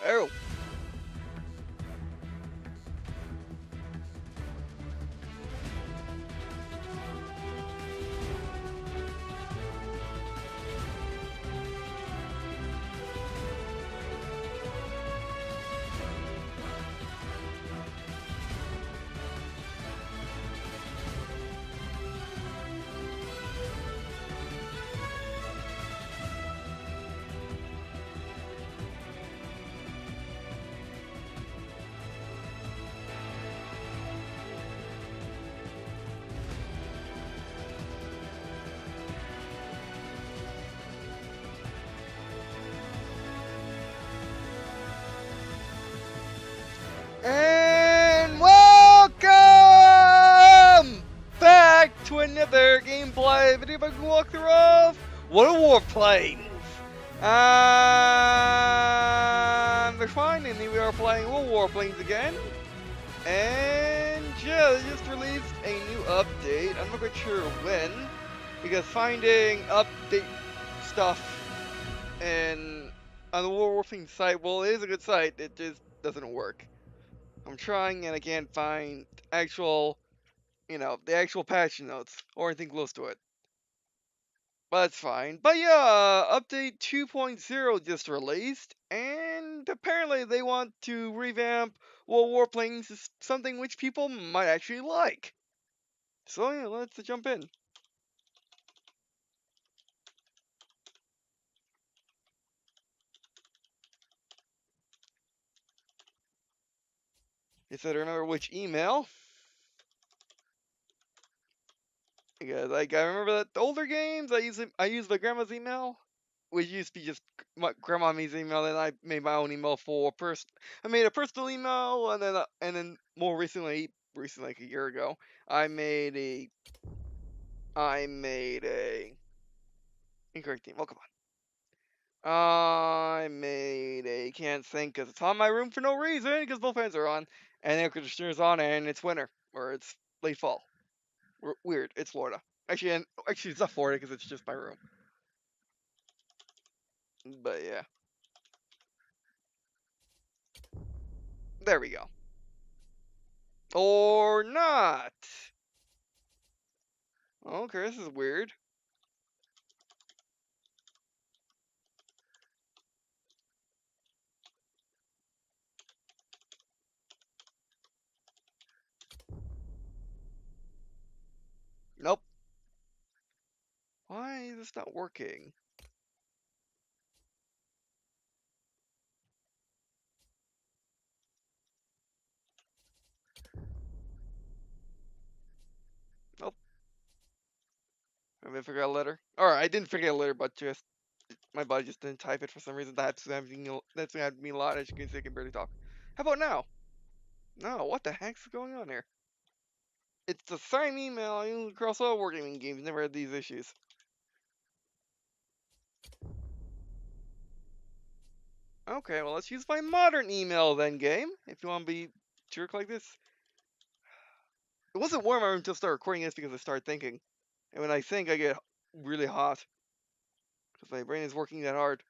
Oh. And welcome back to another gameplay video by walkthrough of What a Warplanes. They're fine, and we are playing Warplanes again. And yeah, they just released a new update. I'm not quite sure when, because finding update stuff and on the Warplanes site, well, it is a good site. It just doesn't work. I'm trying and I can't find actual, the actual patch notes or anything close to it. But it's fine. But yeah, update 2.0 just released, and apparently they want to revamp Warplanes is something which people might actually like. So yeah, let's jump in. You said remember which email. Because like I remember that the older games I use my grandma's email, which used to be just my grandma's email. Then I made my own email for I made a personal email, and then more recently like a year ago, I made a incorrect email. Come on. I made a can't think because it's on my room for no reason because both fans are on and the air conditioner's on and it's winter or it's late fall. Weird. It's Florida. Actually, it's not Florida because it's just my room. But yeah, there we go. Or not. Okay, this is weird. Nope. Why is this not working? Nope. Maybe I forgot a letter. Alright, I didn't forget a letter, but just my body just didn't type it for some reason. That's happening a lot. As you can see, I can barely talk. How about now? No, what the heck's going on here? It's the same email I use across all working games. Never had these issues. Okay, well let's use my modern email then, game. If you want to be jerk like this. It wasn't warm until I started recording this because I started thinking. And when I think, I get really hot. Because my brain is working that hard.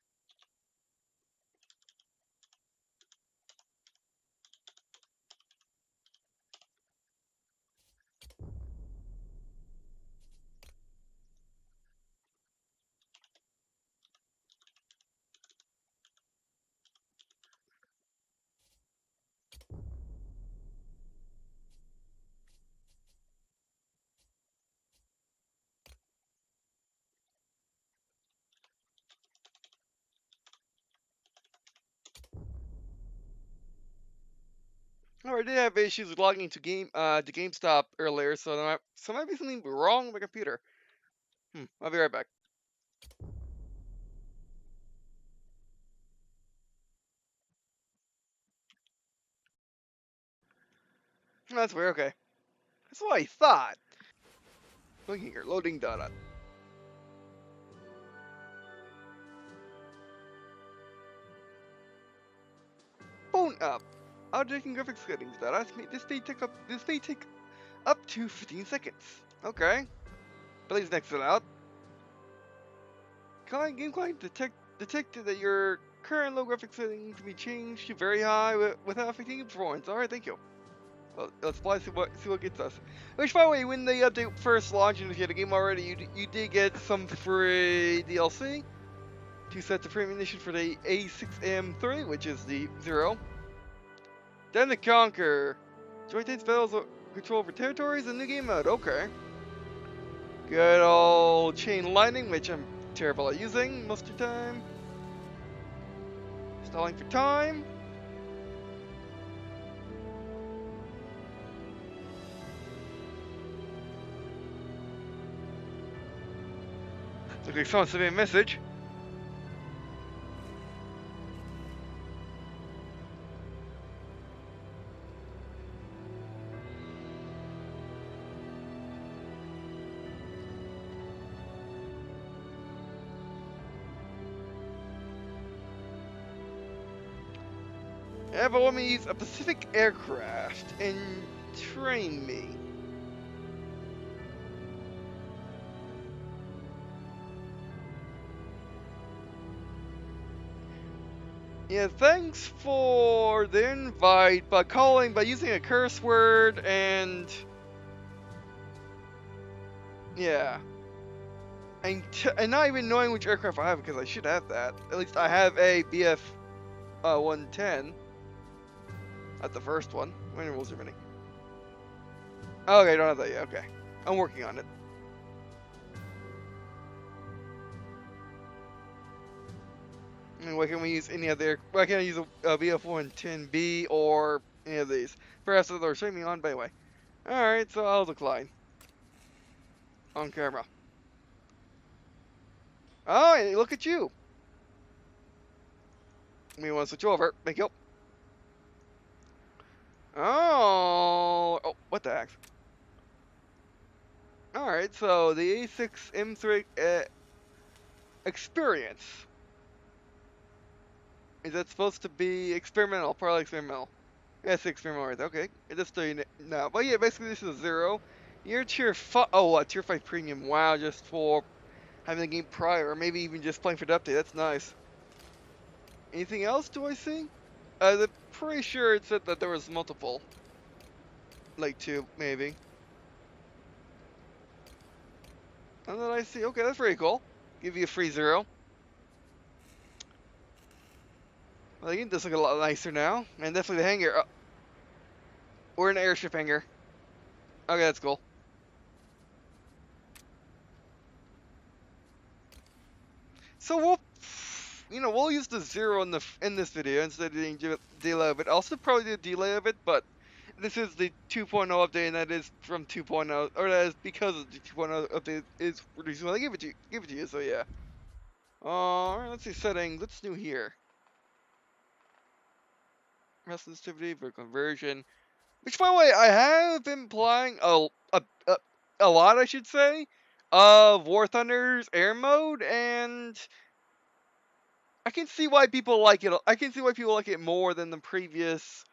Oh, I did have issues with logging to GameStop earlier, so there might be something wrong with my computer. I'll be right back. That's weird. Okay, that's what I thought. Looking here, loading data. Phone up. Updating graphics settings. Data. This may take up to 15 seconds. Okay. Please next it out. Game client detected that your current low graphics setting to be changed to very high without affecting performance. Alright, thank you. Well, let's apply, see what gets us. Which, by the way, when the update first launched, and if you had a game already, you did get some free DLC. 2 sets of ammunition for the A6M3, which is the 0. Then to Conquer. Joy takes battles control over territories and new game mode. Okay. Good old Chain Lightning, which I'm terrible at using most of the time. Stalling for time. Looks like someone sent me a message. Yeah, but let me use a Pacific aircraft and train me. Yeah, thanks for the invite, but by using a curse word and yeah, and not even knowing which aircraft I have because I should have that. At least I have a BF 110. That's the first one. How many rules remaining? Oh, okay, I don't have that yet. Okay, I'm working on it. And why can't we use any other? Why can't I use a BF 110B or any of these? Perhaps they're streaming on, by the way. Alright, so I'll decline. On camera. Oh, and look at you. We want to switch over. Thank you. Oh, what the heck? Alright, so the A6M3 experience. Is that supposed to be experimental? Probably experimental. Yes, experimental right there. Okay, it just so you know. But yeah, basically this is a 0. You're tier 5. Oh, tier 5 premium. Wow, just for having the game prior, or maybe even just playing for the update. That's nice. Anything else do I see? I'm pretty sure it said that there was multiple. Like 2, maybe. And then I see, okay, that's pretty cool. Give you a free 0. Well, the game does look a lot nicer now. And definitely the hangar. Oh, we're in an airship hangar. Okay, that's cool. So we'll use the 0 in this video instead of doing delay of it. I'll still probably do a delay of it, but this is the 2.0 update, and that is from 2.0, or that is because of the 2.0 update is releasing. Well, I give it to you. So yeah. Alright, let's see settings. What's new here? Mass sensitivity for conversion. Which, by the way, I have been playing a lot, I should say, of War Thunder's air mode, and I can see why people like it. I can see why people like it more than the previous.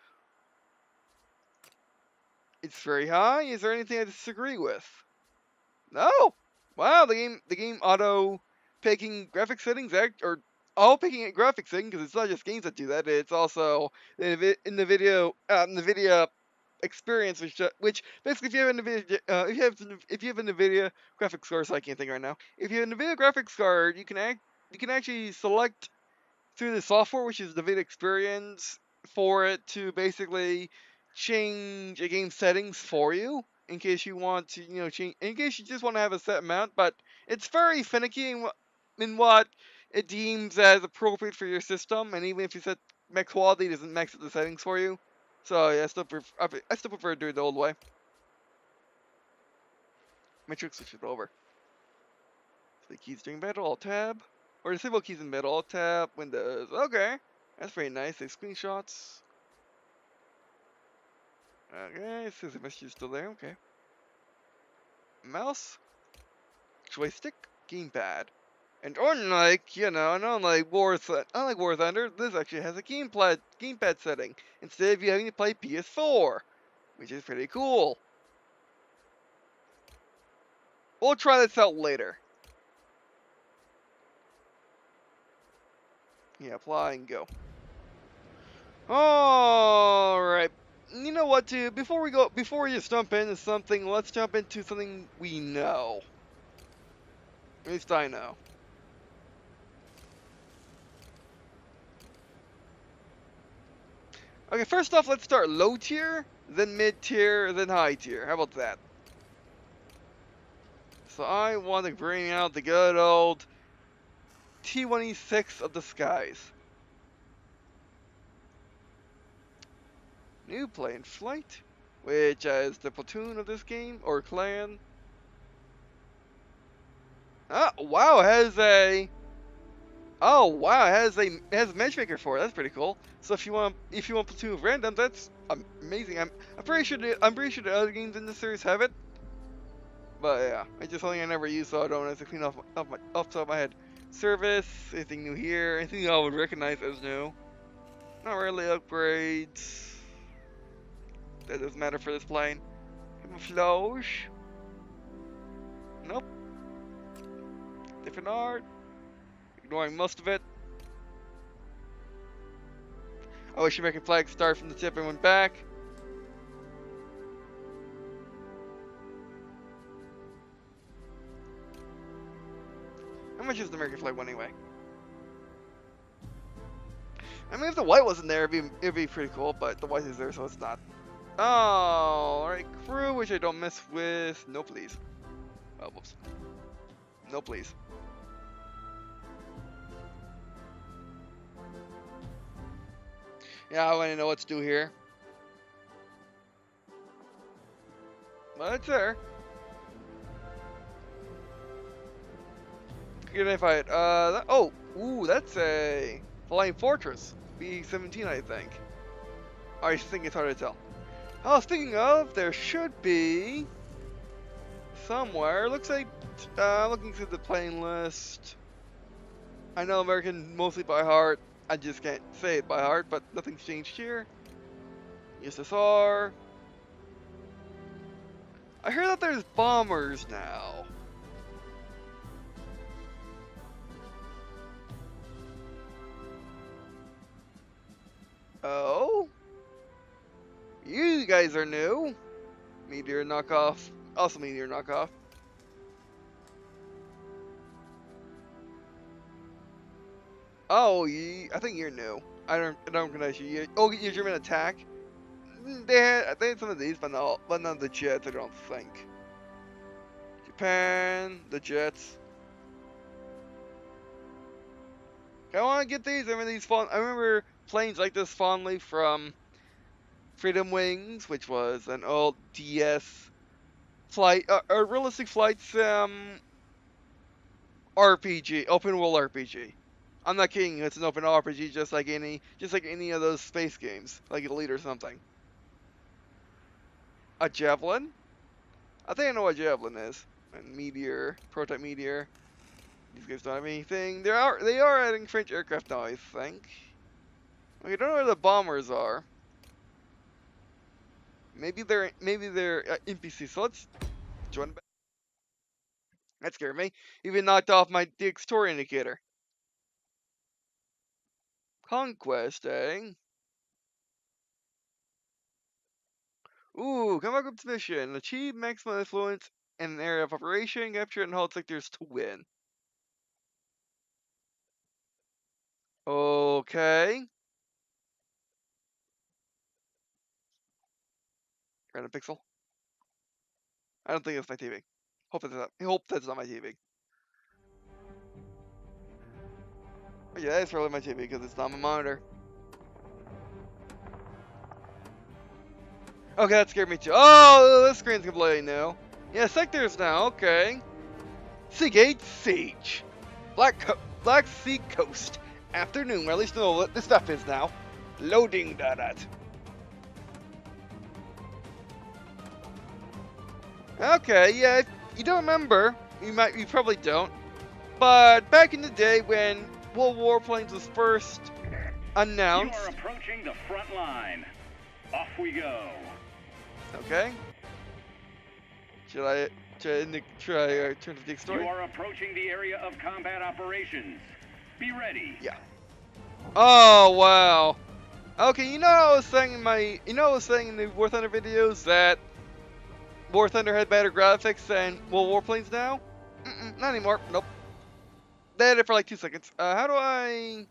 It's very high. Is there anything I disagree with? No. Wow, the game auto picking graphic settings or all picking at graphic settings, because it's not just games that do that. It's also in the video experience, which basically if you have an NVIDIA if you have an NVIDIA graphics card, so I can't think right now. If you have an NVIDIA graphics card, you can actually select through the software, which is the NVIDIA experience, for it to basically change a game settings for you in case you want to, change, in case you just want to have a set amount. But it's very finicky in what it deems as appropriate for your system, and even if you set max quality, it doesn't max out the settings for you. So yeah, I still prefer doing it the old way. Matrix switch it over. So the keys during battle, Alt tab, or disable keys in battle, Alt tab, Windows. Okay, that's very nice. They screenshots. Okay, it says the message is still there. Okay. Mouse, joystick, gamepad. And unlike War Thunder, this actually has a gamepad setting instead of you having to play PS4, which is pretty cool. We'll try this out later. Yeah, apply and go. Alright. You know what, dude? Before we just jump into something, let's jump into something we know. At least I know. Okay, first off, let's start low tier, then mid tier, then high tier. How about that? So I want to bring out the good old T-26 of the skies. New plane flight, which is the platoon of this game, or clan. Oh, wow, it has a... Oh, wow, it has a matchmaker for it. That's pretty cool. So if you want platoon of random, that's amazing. I'm pretty sure the other games in the series have it. But yeah, it's just something I never use, so I don't know to clean off the top of my head. Service, anything new here? Anything I would recognize as new? Not really upgrades. That doesn't matter for this plane. Camouflage. Nope. Different art. Ignoring most of it. I wish American flag started from the tip and went back. How much is the American flag one anyway? I mean, if the white wasn't there, it'd be pretty cool, but the white is there, so it's not. Oh, alright, crew, which I don't mess with. No, please. Oh, whoops. No, please. Yeah, I want to know what to do here. Well, it's there. Good identify it. Ooh, that's a Flying Fortress. B-17, I think. I think it's hard to tell. Oh, speaking of, there should be somewhere. Looks like, looking through the plane list. I know American mostly by heart. I just can't say it by heart, but nothing's changed here. USSR. I heard that there's bombers now. Oh? You guys are new. Meteor knockoff. Also Meteor knockoff. Oh, I think you're new. I don't recognize you. Oh, you're German attack. They had some of these, but none of the jets. I don't think. Japan, the jets. I want to get these. I remember these fun. I remember planes like this fondly from Freedom Wings, which was an old DS flight, a realistic flight sim RPG, open world RPG. I'm not kidding. It's an open RPG, just like any of those space games, like Elite or something. A javelin? I think I know what javelin is. And meteor, prototype meteor. These guys don't have anything. They are adding French aircraft now, I think. I don't know where the bombers are. Maybe they're NPC. So let's join back. That scared me. Even knocked off my DX indicator. Conquest, eh? Ooh, come back with this mission. Achieve maximum influence in an area of operation. Capture and hold sectors to win. Okay. Random pixel. I don't think it's my TV. Hope that's not my TV. Oh, yeah, it's probably my TV because it's not my monitor. Okay, that scared me too. Oh, this screen's completely new. Yeah, sectors now. Okay. Seagate Siege. Black Sea Coast. Afternoon. Well, at least know what this stuff is now. Loading that. Okay, yeah, if you don't remember, you probably don't, but back in the day when World Warplanes was first announced. You are approaching the front line. Off we go. Okay. Should I turn to the story? You are approaching the area of combat operations. Be ready. Yeah. Oh wow. Okay, you know I was saying in my, I was saying in the War Thunder videos that War Thunder had better graphics than Warplanes now? Not anymore. Nope. They had it for like 2 seconds. How do I?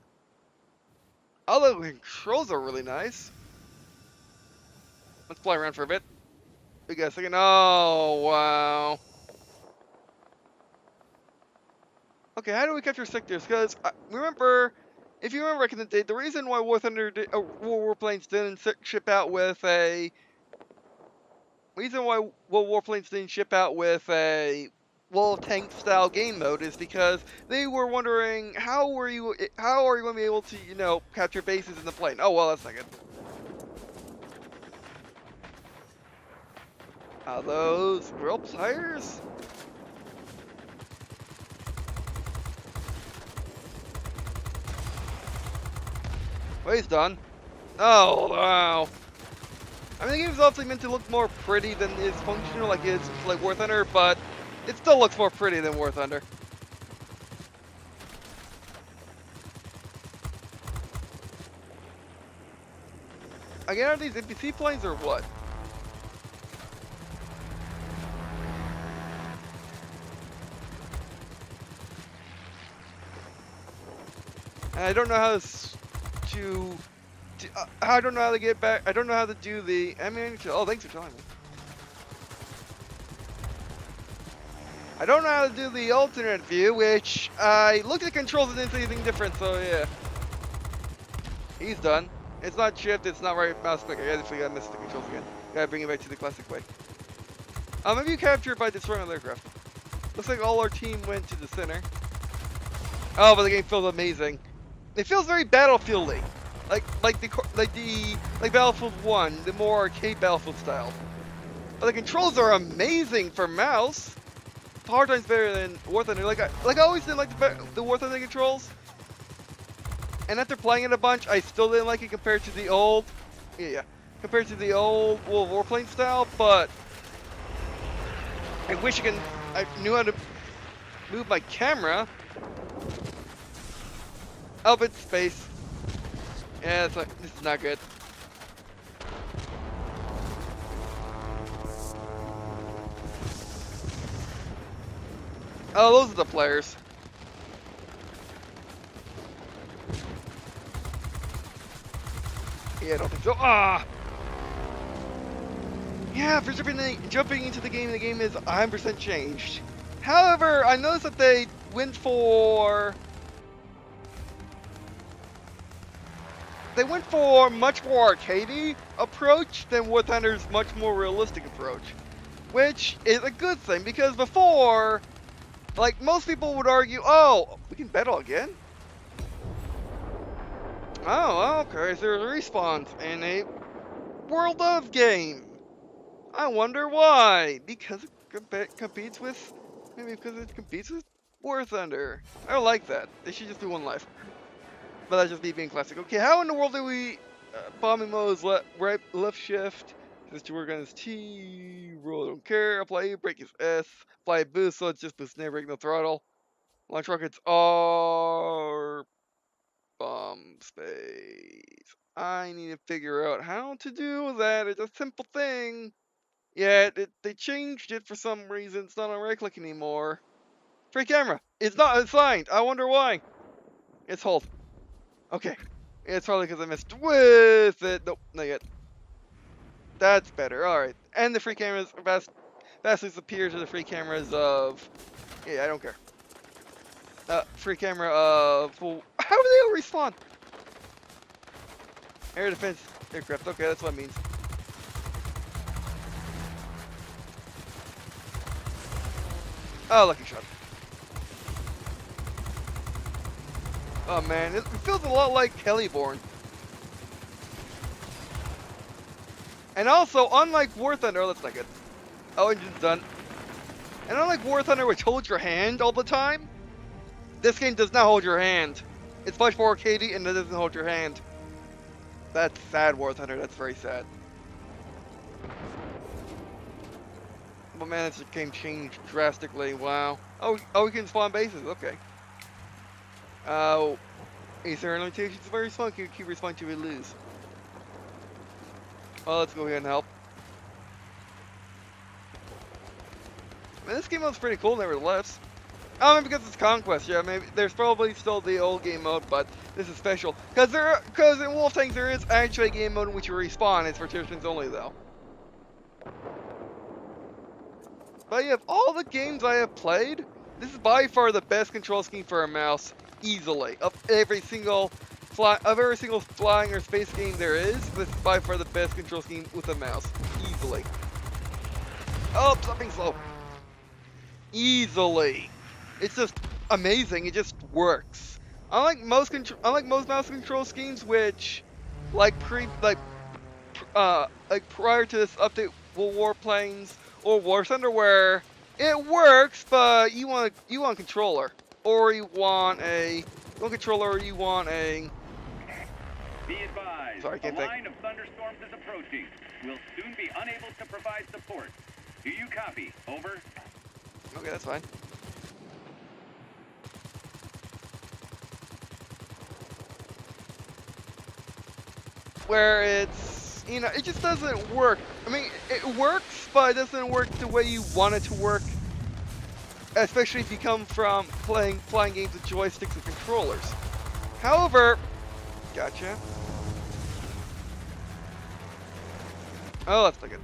Oh, the controls are really nice. Let's play around for a bit. We got a second. Oh wow. Okay, how do we capture sectors? Because remember, if you remember back in the day, the reason why War Thunder Warplanes didn't ship out with a Warplanes didn't ship out with a tank style game mode is because they were wondering how are you going to be able to capture bases in the plane? Oh well, that's not good. Are those real tires? Well, he's done. Oh wow. I mean, the game's obviously meant to look more pretty than it's functional, like it's like War Thunder, but it still looks more pretty than War Thunder. Again, are these NPC planes or what? And I don't know how I don't know how to get back. I don't know how to do the. I mean, oh, thanks for telling me. I don't know how to do the alternate view, which I looked at the controls and didn't see anything different. So yeah, he's done. It's not shift. It's not right mouse click. I gotta miss the controls again. Gotta bring it back to the classic way. Maybe you capture it by destroying an aircraft. Looks like all our team went to the center. Oh, but the game feels amazing. It feels very Battlefield-y. Like Battlefield 1, the more arcade Battlefield style. But the controls are amazing for mouse. The hard time's better than War Thunder. Like I always didn't like the War Thunder controls. And after playing it a bunch, I still didn't like it compared to the old. Compared to the old Warplane style. But I wish I knew how to move my camera. Oh, but space. Yeah, it's like, this is not good. Oh, those are the players. Yeah, I don't think so. Ah! Yeah, for jumping into the game is 100% changed. However, I noticed that they went for much more arcadey approach than War Thunder's much more realistic approach, which is a good thing because before, like most people would argue, oh, we can battle again. Oh, okay, so there's respawns in a World of game. I wonder why? Because it competes with, maybe because it competes with War Thunder. I like that. They should just do one life. But that's just me being classic. Okay, how in the world do we bombing mode is left shift, just to work on his T, roll don't care, apply E, brake is S, apply boost, so it's just boost, never brake, no throttle. Launch rockets R, bomb space. I need to figure out how to do that. It's a simple thing. Yeah, they changed it for some reason. It's not on right click anymore. Free camera. It's not assigned. I wonder why. It's hold. Okay. It's probably because I missed with it. Nope, not yet. That's better. Alright. And the free cameras vastly superior to the free cameras of... Yeah, I don't care. Free camera of... Well, how do they all respawn? Air defense aircraft. Okay, that's what it means. Oh, lucky shot. Oh man, it feels a lot like Heliborn. And also, unlike War Thunder, let's not get. Oh, engine's done. And unlike War Thunder, which holds your hand all the time, this game does not hold your hand. It's much more arcadey and it doesn't hold your hand. That's sad, War Thunder. That's very sad. But man, this game changed drastically. Wow. Oh, we can spawn bases. Okay. Oh, Is there limitations? Very small. Can you keep responding to it lose? Well, let's go ahead and help. Man, this game mode's pretty cool, nevertheless. I mean, because it's Conquest, yeah, maybe there's probably still the old game mode, but this is special. Because in Wolf Tanks there is actually a game mode in which you respawn. It's for participants only, though. But yeah, of all the games I have played, this is by far the best control scheme for a mouse, easily. Of every single flying or space game there is, this is by far the best control scheme with a mouse, easily. Oh, something slow. Easily. It's just amazing. It just works. Unlike most mouse control schemes, which, like prior to this update, Warplanes or War Thunder, where it works, but you want a controller, or you want a controller, or you want a. Be advised, Sorry, I can't a think. line of thunderstorms is approaching. We'll soon be unable to provide support. Do you copy? Over. Okay, that's fine. Where it's, it just doesn't work. I mean, it works, but it doesn't work the way you want it to work. Especially if you come from flying games with joysticks and controllers. However, gotcha. Oh, that's not good.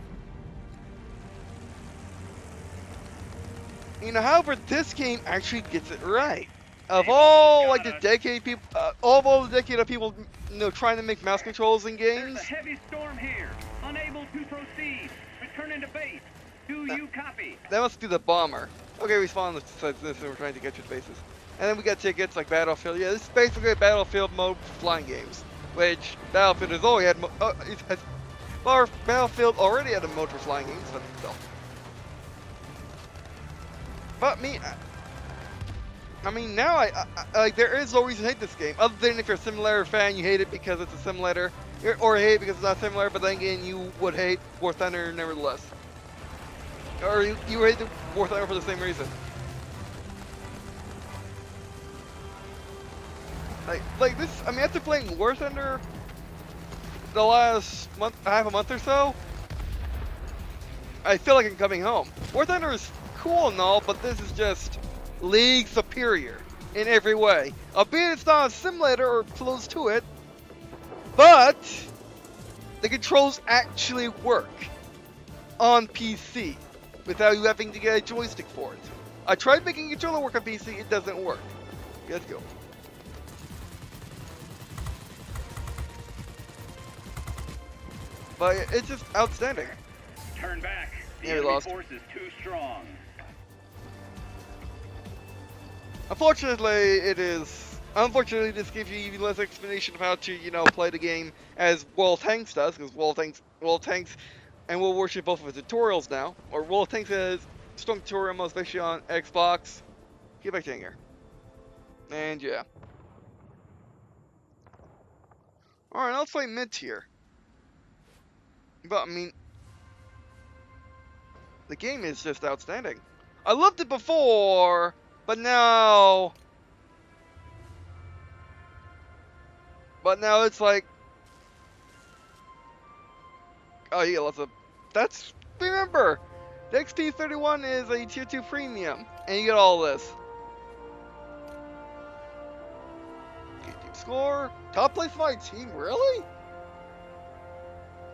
However, this game actually gets it right. Of all, like, the decade of people, trying to make mouse controls in games. There's a heavy storm here. Unable to proceed. Return into base. Do you copy? That must be the bomber. Okay, respawn says this, and we're trying to get to bases. And then we got tickets like Battlefield. Yeah, this is basically a Battlefield mode for flying games, which Battlefield has always had. Battlefield already had a mode for flying games, but still. But I mean, now like there is no reason to hate this game, other than if you're a simulator fan, you hate it because it's a simulator, or hate it because it's not similar. But then again, you would hate War Thunder nevertheless, or you hate the War Thunder for the same reason. Like this. I mean, after playing War Thunder the last half a month or so, I feel like I'm coming home. War Thunder is cool and all, but this is just league superior in every way. Albeit it's not a simulator or close to it, but the controls actually work on PC without you having to get a joystick for it. I tried making a controller work on PC, it doesn't work. Let's go. But it's just outstanding. Turn back. The Yeah, we enemy lost. force is too strong. Unfortunately, this gives you even less explanation of how to, play the game as World Tanks does, because World Tanks and World Warship both have tutorials now, or World Tanks has strong tutorial mode, especially on Xbox. Get back in here. And yeah. Alright, let's play mid-tier. But, I mean, the game is just outstanding. I loved it before, but now it's like, oh yeah, remember, the XP-31 is a tier 2 premium, and you get all this. Team score, top place for my team, really?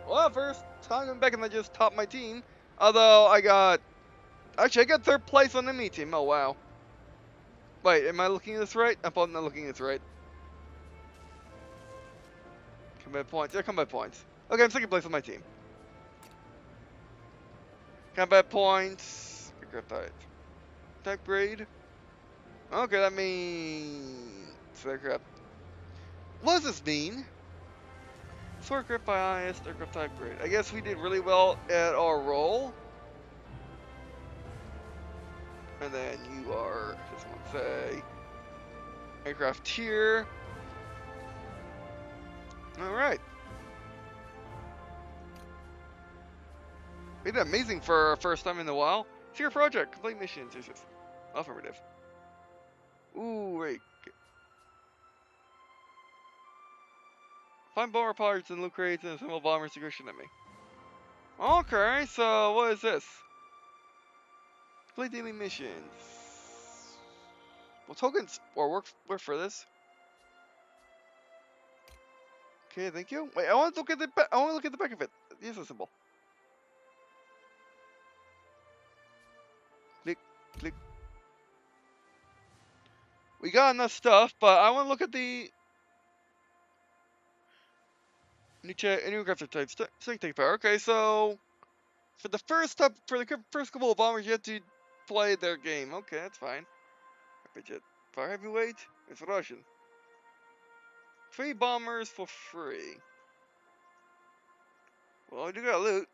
Well, first time I'm back and I just topped my team, although I got third place on the enemy team, oh wow. Wait, am I looking at this right? I'm probably not looking at this right. Combat points. Yeah, combat points. Okay, I'm second place on my team. Combat points. Type grade. Okay, that means aircraft. What does this mean? Sword grip by highest aircraft type grade. I guess we did really well at our roll. And then you are, just want to say, aircraft tier. Alright. We did amazing for our first time in a while. Tier project, complete missions. Affirmative. Ooh, wait. Find bomber parts and loot crates and assemble bombers to Christian enemy. Okay, so what is this? Complete daily missions. Well, tokens or work for this. Okay, thank you. Wait, I want to look at the I want to look at the back of it. It's so simple. Click, click. We got enough stuff, but I want to look at the new graphic types. Take power. Okay, so for the first couple of bombers, you have to play their game. Okay, that's fine. Budget. Fire heavyweight. It's Russian. 3 bombers for free. Well, I do got loot.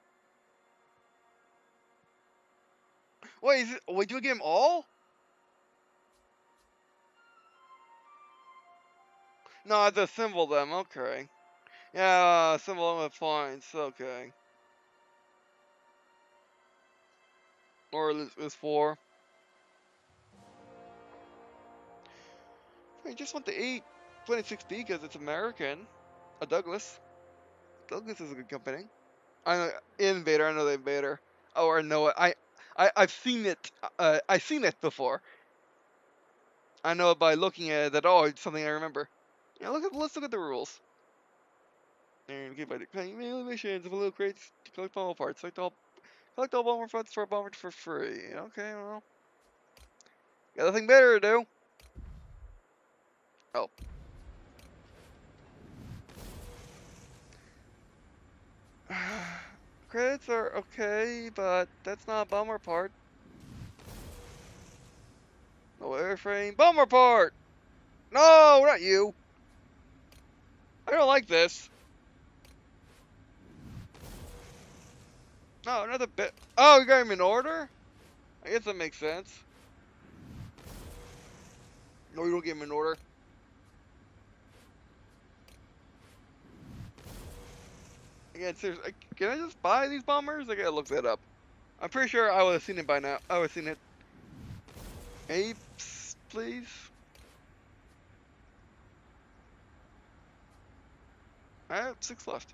Wait, wait, do we get them all? No, I have to assemble them. Okay. Yeah, assemble them with points. Okay. Or at least 4. I just want the 826B because it's American. A Douglas. Douglas is a good company. I know Invader. I know the Invader. Oh, I know it. I've seen it. I've seen it before. I know it by looking at it that it's something I remember. Yeah, let's look at the rules. And give by the claim missions of a little crates to collect bomber parts. Collect all bomber parts for a bomber for free. Okay, well, got nothing better to do. Oh. Credits are okay, but that's not a bomber part. No airframe. Bomber part! No, not you! I don't like this. No, another bit. Oh, you got him in order? I guess that makes sense. No, you don't get him in order. Again, seriously, can I just buy these bombers? I gotta look that up. I'm pretty sure I would have seen it by now. I would have seen it. Apes, please. I have 6 left.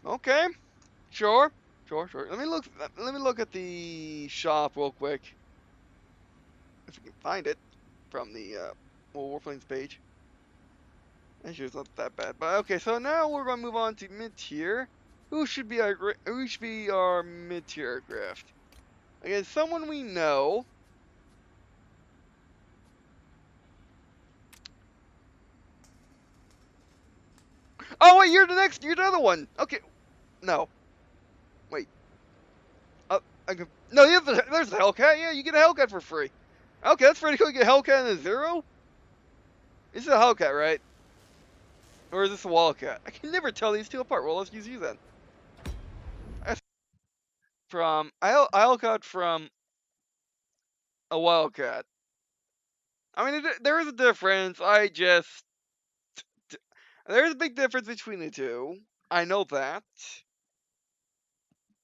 Okay, sure. Let me look at the shop real quick, if we can find it from the Warplanes page. Actually, it's not that bad. But okay, so now we're gonna move on to mid-tier. Who should be our mid-tier aircraft? Again, someone we know. Oh wait, you're the other one. Okay, no. Wait. No, there's a Hellcat. Yeah, you get a Hellcat for free. Okay, that's pretty cool. You get a Hellcat and a Zero. This is a Hellcat, right? Or is this a Wildcat? I can never tell these two apart. Well, let's use you then. I got from a Wildcat. I mean, there is a difference. There's a big difference between the two. I know that.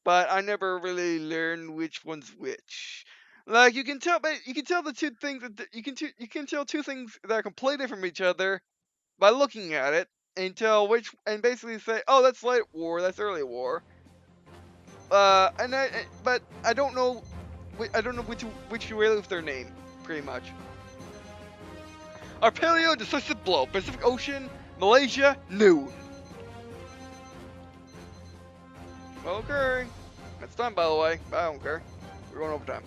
But I never really learned which one's which. Like you can tell the two things that you can tell two things that are completely different from each other by looking at it and tell and basically say, oh, that's late war, that's early war. But I don't know which way with their name, pretty much. Arpelio, decisive blow, Pacific Ocean, Malaysia, new. Okay. That's time, by the way. I don't care. We're going overtime.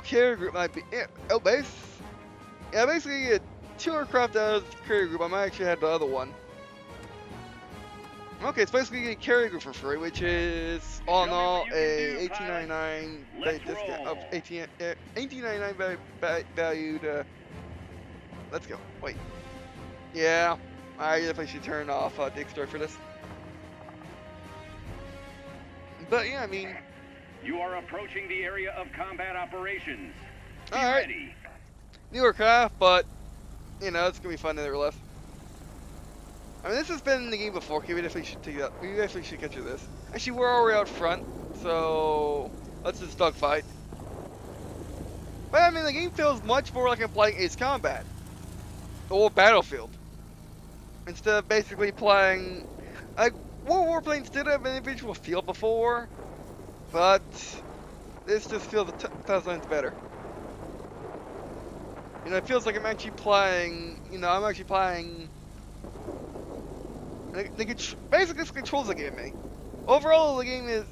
Carrier group might be base. Yeah, basically get 2 aircraft out of the carrier group. I might actually have the other one. Okay, it's basically get a carrier group for free, which is all in all a $18.99 discount of $18.99 valued. Let's go. Wait. Yeah, I definitely should turn off Dick Story for this. But yeah, I mean, You are approaching the area of combat operations. Be Alright. ready. newer craft, but you know, it's gonna be fun nevertheless. I mean, this has been in the game before. Okay, we definitely should take that. We definitely should capture this. Actually, we're already out front, so let's just dogfight. But I mean, the game feels much more like I'm playing Ace Combat or Battlefield instead of basically playing. Like Warplanes did have an individual feel before, but this just feels a thousand times better. You know, it feels like I'm actually playing. You know, I'm actually playing. Basically, this controls the game me. Overall, the game is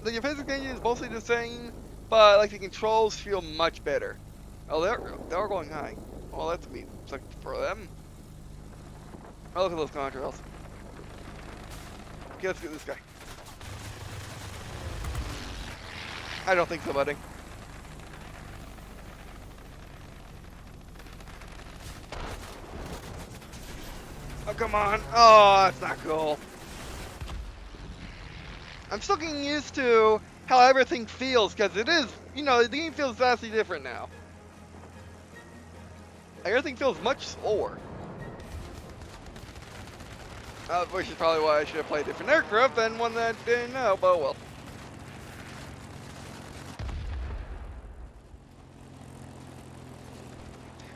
the physics engine is mostly the same, but like the controls feel much better. Oh, they're going high. Well, that's me. It's like for them. Oh, look at those contrails. Okay, let's get this guy. I don't think so, buddy. Oh, come on. Oh, that's not cool. I'm still getting used to how everything feels, because it is, you know, the game feels vastly different now. Everything feels much slower. Which is probably why I should have played a different aircraft than one that I didn't know, but well.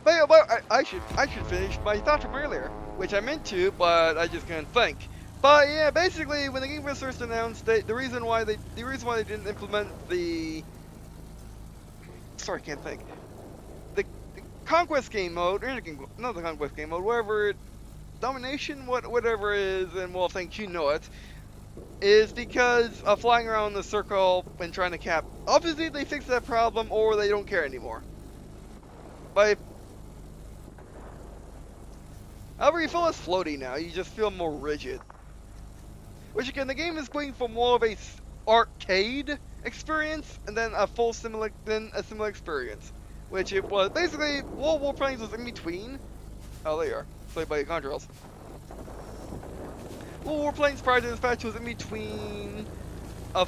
But yeah, I should finish my thought from earlier, which I meant to, but I just couldn't think. But yeah, basically, when the game was first announced, the reason why they didn't implement the sorry, I can't think the conquest game mode, or not the conquest game mode, whatever domination, whatever it is, and well, thanks, you know it, is because of flying around the circle and trying to cap. Obviously, they fixed that problem, or they don't care anymore. But however, you feel less floaty now. You just feel more rigid. Which again, the game is going for more of a arcade experience, and then a similar experience. Which it was basically Warplanes was in between. Oh, there you are. Played by your contrails. Warplanes prior to this patch was in between a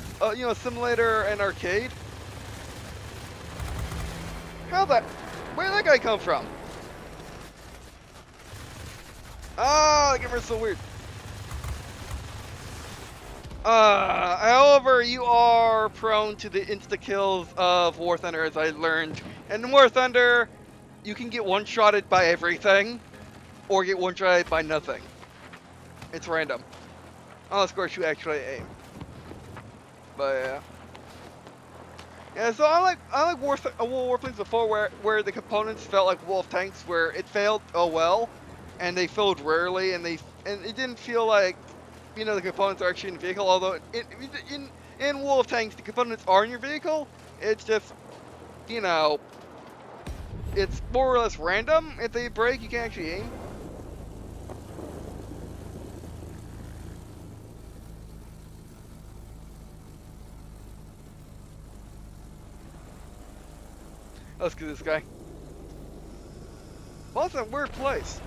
simulator and arcade. Where did that guy come from? Ah, the camera's so weird. However, you are prone to the insta-kills of War Thunder, as I learned. And in War Thunder, you can get one-shotted by everything, or get one-shotted by nothing. It's random. Unless, of course, you actually aim. But yeah. Yeah, so I like Warplanes before, where the components felt like Wolf tanks, where it failed well, and they failed rarely, and it didn't feel like, you know, the components are actually in the vehicle. Although in Wolf tanks, the components are in your vehicle. It's just, you know, it's more or less random. If they break, you can't actually aim. Let's get this guy. Well, it's a weird place.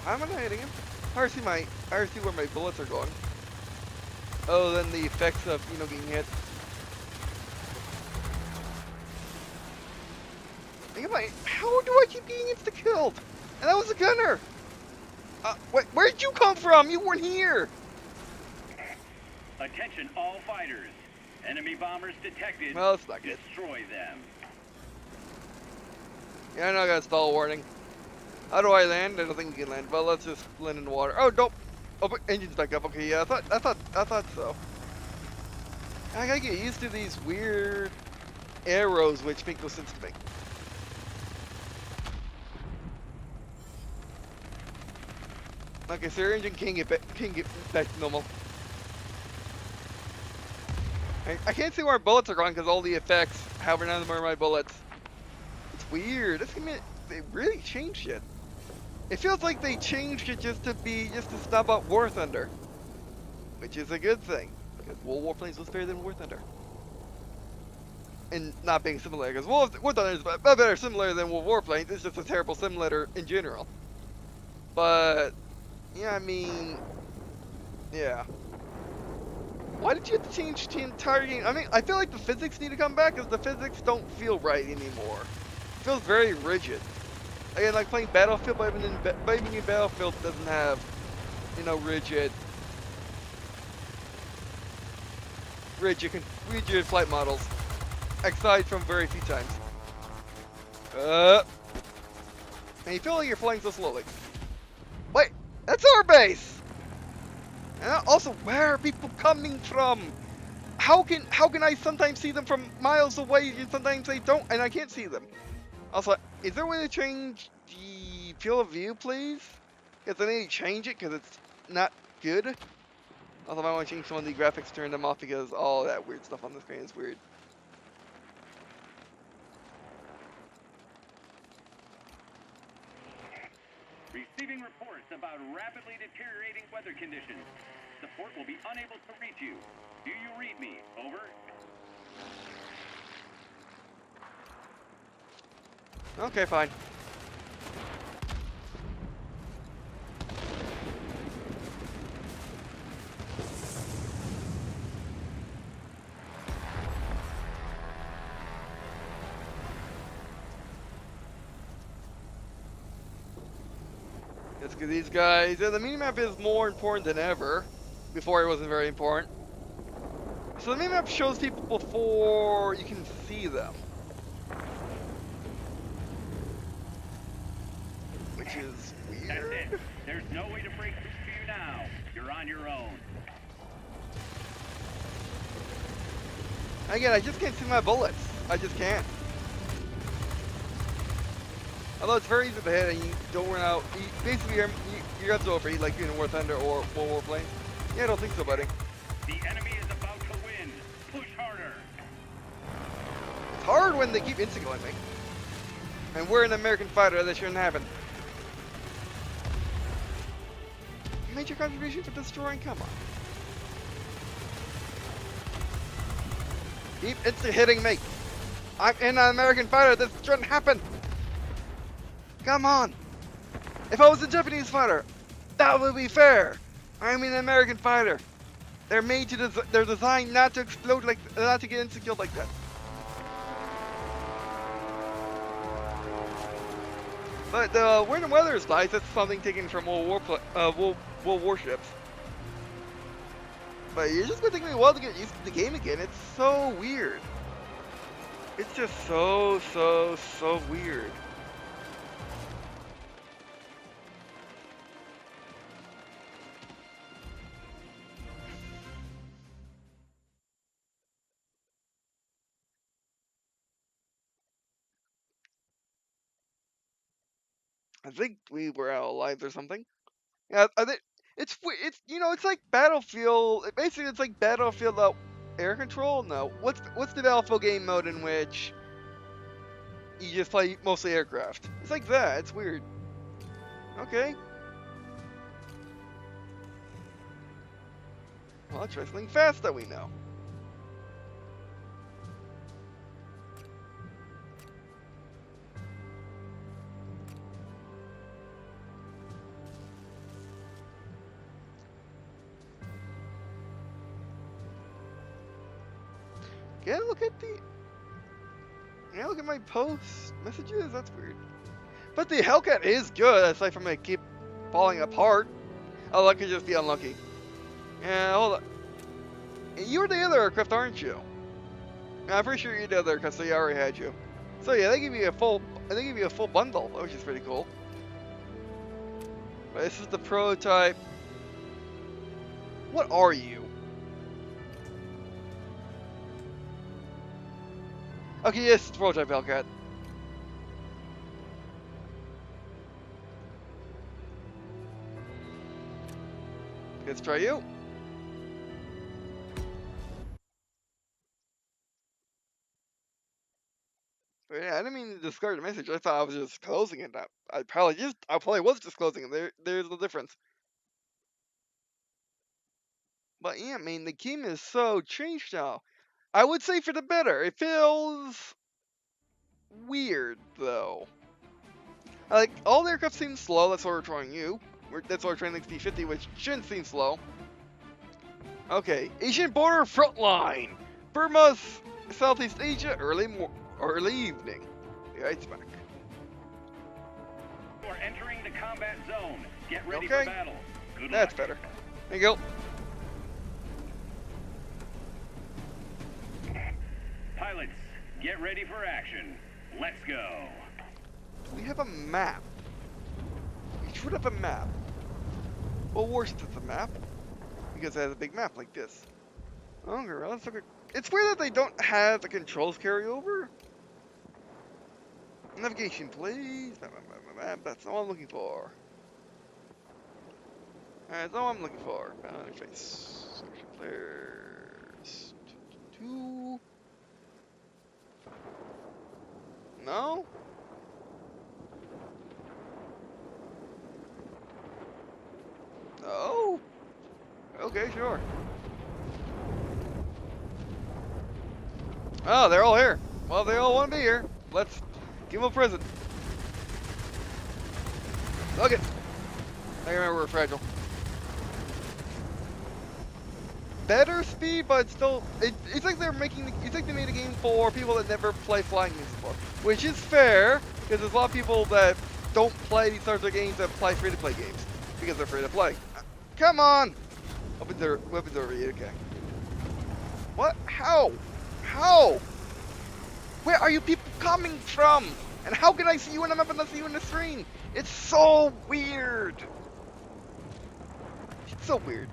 I'm not hitting him. I already see where my bullets are going. Oh, then the effects of, you know, getting hit. How do I keep getting insta-killed? And that was a gunner. Wait, where did you come from? You weren't here. Attention all fighters. Enemy bombers detected. Well, that's not good. Destroy them. Yeah, I know I got a stall warning. How do I land? I don't think you can land. Well, let's just land in the water. Oh, nope. Oh, but engine's back up. Okay, yeah, I thought so. I gotta get used to these weird arrows, which make no sense to me. Okay, so your engine can get back to normal. I can't see where my bullets are going because all the effects hovering on them are my bullets. It's weird. This game, they really changed it. It feels like they changed it just to stop out War Thunder, which is a good thing because Warplanes was better than War Thunder, and not being similar because War Thunder is better similar than Warplanes. It's just a terrible simulator in general. But yeah, I mean, yeah. Why did you have to change the entire game? I mean, I feel like the physics need to come back because the physics don't feel right anymore. It feels very rigid. Again, like playing Battlefield, but even in Battlefield doesn't have, you know, rigid flight models, aside from very few times. And you feel like you're flying so slowly. Wait, that's our base. And also, where are people coming from? How can I sometimes see them from miles away and sometimes they don't, and I can't see them? Also, is there a way to change the field of view, please? Because I need to change it because it's not good. Also, I want to change some of the graphics, turn them off because all that weird stuff on the screen is weird. Receiving reports about rapidly deteriorating weather conditions. Support will be unable to reach you. Do you read me? Over. Okay, fine. Let's get these guys. Yeah, the minimap is more important than ever. Before it wasn't very important. So the minimap shows people before you can see them. Which is That's weird. it. There's no way to break through to you now. You're on your own. Again, I just can't see my bullets. I just can't. Although it's very easy to hit and you don't run out. Basically, your guns overheat like in War Thunder or Warplanes. Yeah, I don't think so, buddy. The enemy is about to win. Push harder. It's hard when they keep instigulating me. And we're an American fighter, that shouldn't happen. Major contribution for destroying, come on. Keep hitting me. I'm an American fighter, this shouldn't happen. Come on. If I was a Japanese fighter, that would be fair. I'm an American fighter. They're made to, they're designed not to explode like, not to get insta-killed like that. But the wind and weather is nice. That's something taken from World Warships. But it's just gonna take me a while to get used to the game again. It's so weird. It's just so weird. I think we were out of lives or something. Yeah, I think it's you know, it's like Battlefield. Basically, it's like Battlefield air control. No, what's the Battlefield game mode in which you just play mostly aircraft? It's like that. It's weird. Okay. Well, let's try something fast that we know. Yeah, look at the. Yeah, look at my post messages. That's weird. But the Hellcat is good, aside from it keep falling apart. Oh, that could just be unlucky. Yeah, hold on. You're the other aircraft, aren't you? I'm pretty sure you're the other because they already had you. So yeah, they give you a full bundle, which is pretty cool. But this is the prototype. What are you? Okay, yes, it's prototype Hellcat. Let's try you. But yeah, I didn't mean to discard the message. I thought I was just closing it. I probably was just closing it. There's the difference. But yeah, I mean, the game is so changed now. I would say for the better. It feels weird though. Like, all the aircraft seem slow, that's why we're trying you. That's why we're trying the XP-50, which shouldn't seem slow. Okay, Asian border front line! Burma's Southeast Asia, early evening. The ice back. We're entering the combat zone. Get ready Okay. for battle. Good That's luck. better. There you go. Pilots, get ready for action. Let's go. We have a map. We should have a map. Well, worse, it's a map. Because it has a big map like this. Okay, well, let's look at... It's weird that they don't have the controls carry over. Navigation, please. Map. That's all I'm looking for. That's all I'm looking for. Interface. Section players. Two. No? Oh. Okay, sure. Oh, they're all here. Well, they all want to be here. Let's give them a present. Look it. I remember we're fragile. Better speed, but still, it's like they're making. It's like they made a game for people that never play flying games before, which is fair because there's a lot of people that don't play these sorts of games that play free-to-play games because they're free to play. Come on. Weapons over here. Okay. What? How? How? Where are you people coming from? And how can I see you when I'm up and not see you on the screen? It's so weird. It's so weird.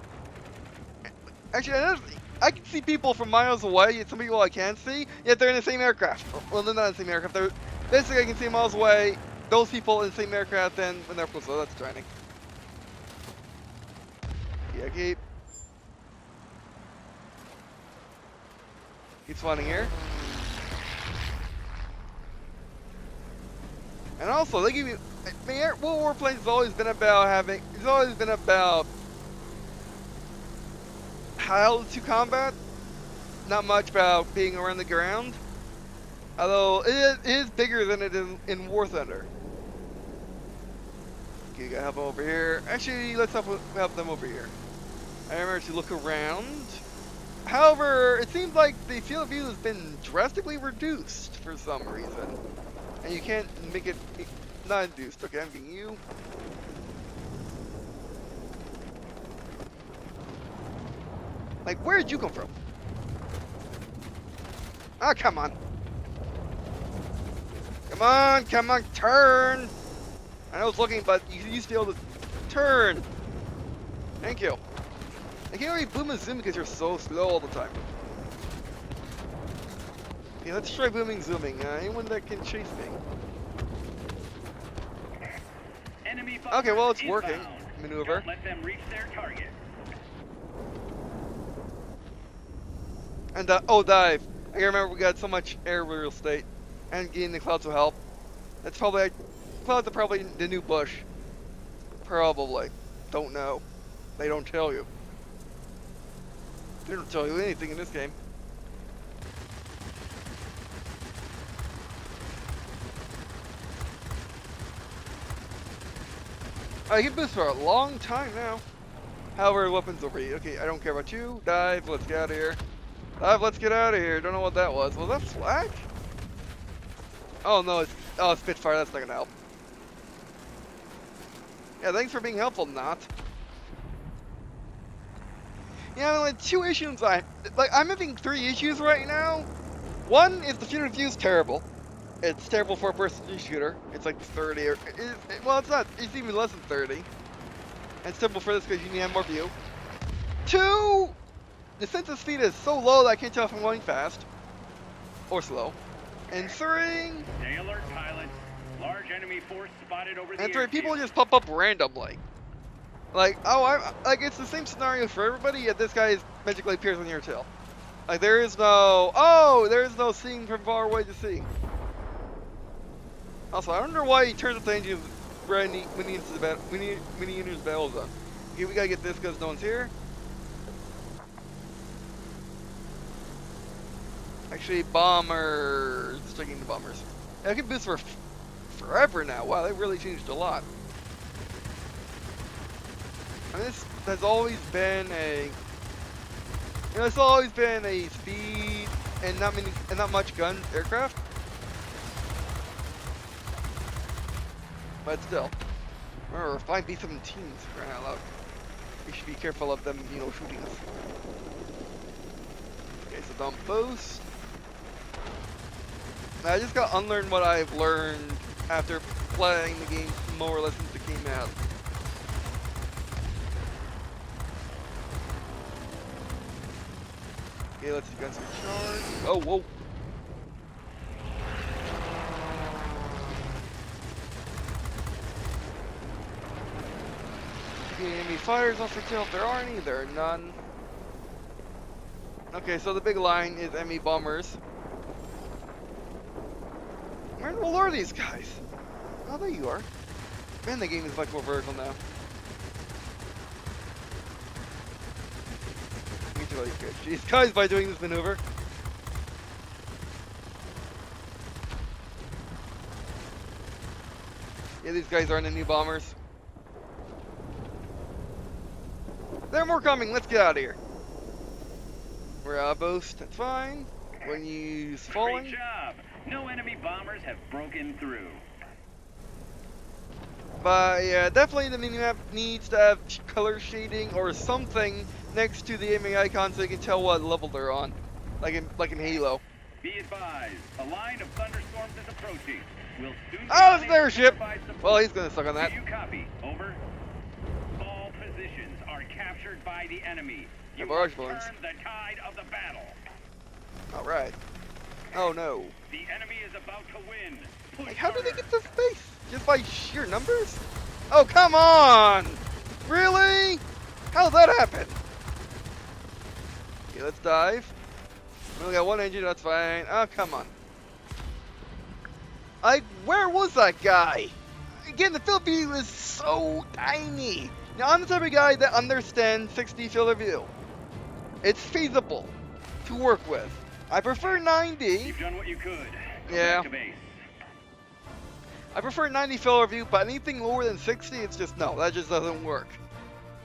Actually, I can see people from miles away, yet some people I can't see, yet they're in the same aircraft. Well, they're not in the same aircraft. They're basically I can see miles away. Those people in the same aircraft, and when they're close, so that's training. Yeah, keep flying here. And also, they give you. I mean, Warplanes has always been about having. It's always been about how to combat. Not much about being around the ground. Although it is bigger than it is in War Thunder. Okay, you gotta help them over here. Actually, let's help them over here. I remember to look around. However, it seems like the field of view has been drastically reduced for some reason. And you can't make it not induced. Okay, I'm getting you. Like, where did you come from? Ah, come on. Come on, turn. I was looking, but you used to be able to turn. Thank you. I can't really boom and zoom because you're so slow all the time. Okay, let's try booming zooming. Anyone that can chase me. Enemy Okay, well, it's inbound. working. Maneuver. Don't let them reach their target. And, oh, dive. I remember we got so much air real estate. And getting the clouds will help. That's probably, clouds are probably the new bush. Probably. Don't know. They don't tell you. They don't tell you anything in this game. I can boost for a long time now. However, weapons over here. Okay, I don't care about you. Dive, let's get out of here. Dive, let's get out of here. Don't know what that was. Was that flak? Oh no, it's Spitfire, that's not gonna help. Yeah, thanks for being helpful, not. Yeah, like 2 issues I'm having 3 issues right now. One is the field of view is terrible. It's terrible for a person shooter. It's like 30 or well, it's not. It's even less than 30. And it's terrible for this because you need to have more view. 2, the sense of speed is so low that I can't tell if I'm going fast or slow. And 3, Stay alert, pilots. Large enemy force spotted over the and 3, people airfield. just pop up randomly. Like, oh, it's the same scenario for everybody, yet this guy magically appears on your tail. Like, there is no seeing from far away to see. Also, I wonder why he turns up the engine when he enters the battle zone. Okay, we gotta get this because no one's here. Actually, bombers. Checking the bombers. I can boost for forever now. Wow, they really changed a lot. And this has always been a, it's always been a speed and not much gun aircraft. But still, remember, 5 B-17s ran out loud. We should be careful of them, you know, shooting us. Okay, so dump boost. I just got to unlearn what I've learned after playing the game more or less since it came out. Okay, let's see guns recharge. Oh, whoa. Okay, enemy fires off the tail. If there are any, there are none. Okay, so the big line is enemy bombers. Where in the world are these guys? Oh, there you are. Man, the game is much more vertical now. Jeez, guys, by doing this maneuver. Yeah, these guys aren't any bombers. There are more coming. Let's get out of here. We're out of boost. That's fine. When you use falling. Great job. No enemy bombers have broken through. But yeah, definitely the minimap needs to have color shading or something next to the aiming icon so you can tell what level they're on, like in Halo. Be advised, a line of thunderstorms is approaching. We'll soon be Oh, it's unable their to ship. provide support. Well, he's gonna suck on that. Do you copy? Over. All positions are captured by the enemy. You barrage must balloons. turn the tide of the battle. All right. Oh no. The enemy is about to win. Push Like, how did they harder. get to space? Just by sheer numbers? Oh, come on! Really? How'd that happen? Okay, let's dive. We only got one engine, that's fine. Oh, come on. Where was that guy? Again, the field of view is so tiny. Now, I'm the type of guy that understands 60 field of view. It's feasible to work with. I prefer 90. You've done what you could. Go Yeah. back to base. I prefer 90 field of view, but anything lower than 60, it's just no, that just doesn't work.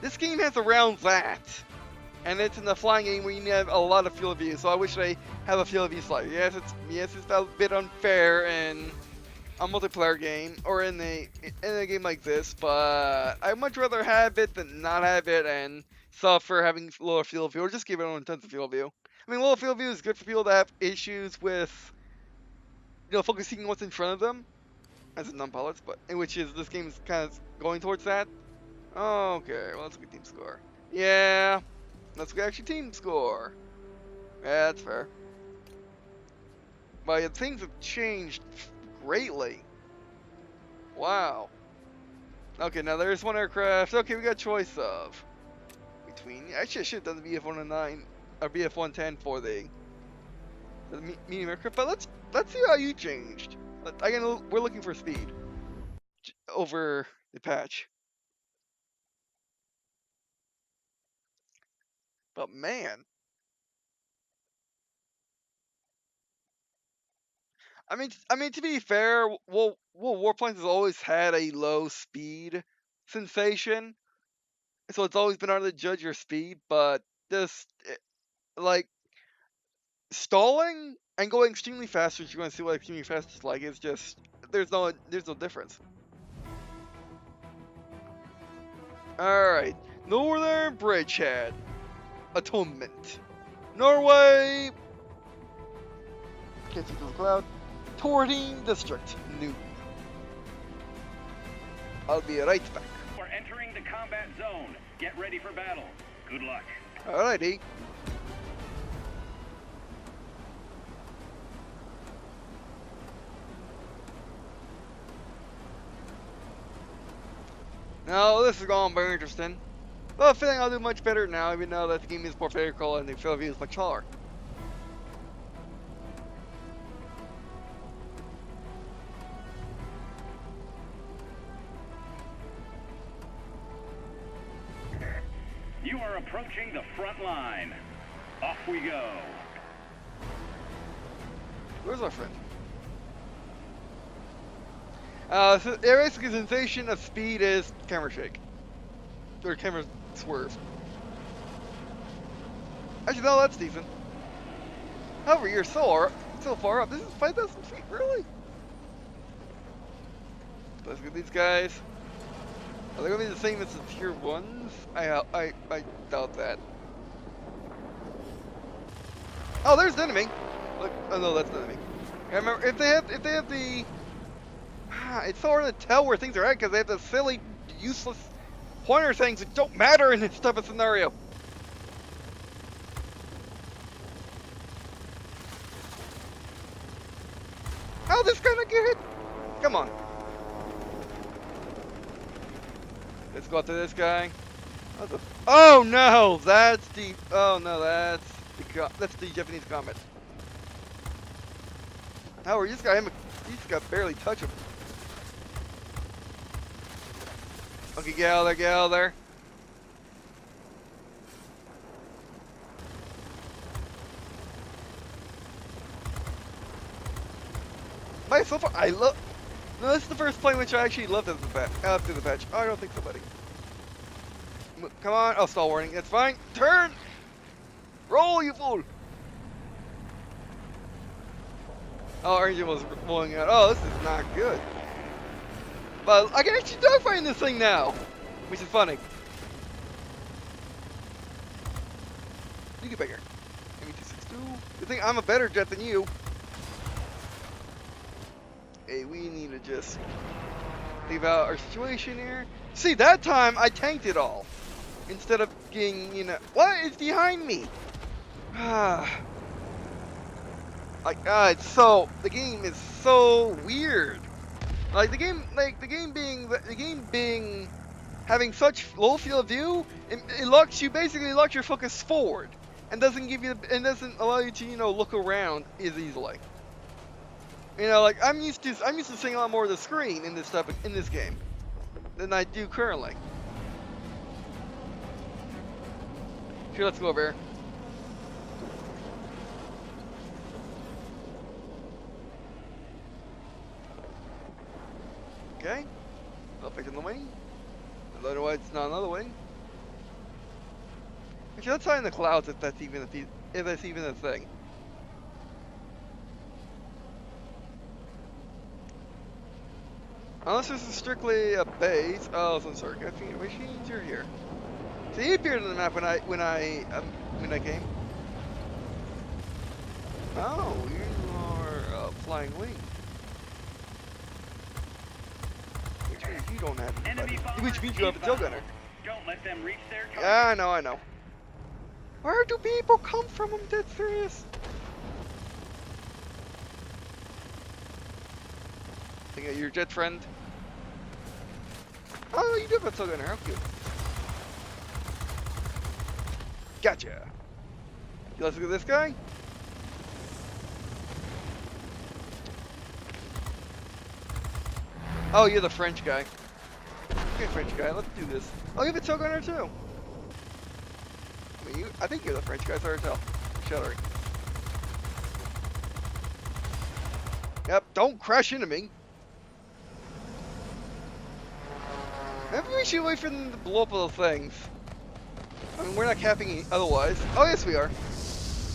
This game has around that, and it's in the flying game where you need to have a lot of field of view. So I wish they have a field of view slider. Yes, it's a bit unfair in a multiplayer game or in a game like this, but I'd much rather have it than not have it and suffer having lower field of view, or just give everyone tons of field of view. I mean, lower field of view is good for people that have issues with, focusing on what's in front of them. As a non-pilots, but in which is this game is kind of going towards that. Okay, well, let's look at team score. Yeah, let's look at actually team score. Yeah, that's fair. But yeah, things have changed greatly. Wow. Okay, now there's one aircraft. Okay, we got a choice of between. Actually, I should have done the BF-109 or BF-110 for the medium aircraft. But let's see how you changed. Again, we're looking for speed over the patch. But man, I mean to be fair, Warplanes has always had a low speed sensation, so it's always been hard to judge your speed. But just like stalling and going extremely fast, which you're going to see what extremely fast is like, is just there's no difference. All right, Northern Bridgehead, Atonement, Norway. Can't see through the cloud. Torting District, New. I'll be right back. We're entering the combat zone. Get ready for battle. Good luck. Alrighty. Now this is going very interesting. But I feel like I'll do much better now, even though that the game is more vertical and the field of view is much smaller. You are approaching the front line. Off we go. Where's our friend? So the basic sensation of speed is camera shake. Or camera swerve. Actually, no, that's decent. However, you're so far up. This is 5,000 feet, really? Let's get these guys. Are they gonna be the same as the tier 1s? I doubt that. Oh, there's the enemy. Look, oh no, that's the enemy. I remember if they have the. It's so hard to tell where things are at because they have the silly, useless pointer things that don't matter in this type of scenario. How this gonna get hit? Come on. Let's go after this guy. Oh no, that's the. Oh no, that's the Japanese comet. How are you? He's got barely touch him. Okay, get out of there. But so far, I love. No, this is the first plane which I actually loved after the patch. Oh, I don't think so, buddy. Come on. Oh, stall warning. That's fine. Turn. Roll, you fool. Oh, our engine was blowing out. Oh, this is not good. But I can actually dogfight this thing now, which is funny. You get back here. ME262. You think I'm a better jet than you? Hey, we need to just leave out our situation here. See, that time I tanked it all instead of getting, you know, what is behind me? It's so, the game is so weird. Like the game being having such low field of view, it basically locks your focus forward and doesn't allow you to, you know, look around as easily. You know, like I'm used to seeing a lot more of the screen in this game than I do currently. Sure, let's go over here. Okay, I'll pick in the wing. Otherwise, it's not another wing. Actually, let's hide in the clouds if that's even a thing. Unless this is strictly a base. Oh, some sort of machines are here. So he appeared on the map when I came. Oh, you are a flying wing. Which means you don't have anybody. Which means you have a tail gunner. Don't let them reach their target. Yeah, I know. Where do people come from? I'm dead serious. Think of your jet friend. Oh, you do have a tail gunner. How cute. Gotcha. Let's look at this guy. Oh, you're the French guy. Okay, French guy, let's do this. Oh, you have a tail gunner too. I think you're the French guy, sorry to tell. Shuttering. Yep, don't crash into me. Maybe we should wait for them to blow up those things. I mean, we're not capping it otherwise. Oh, yes, we are.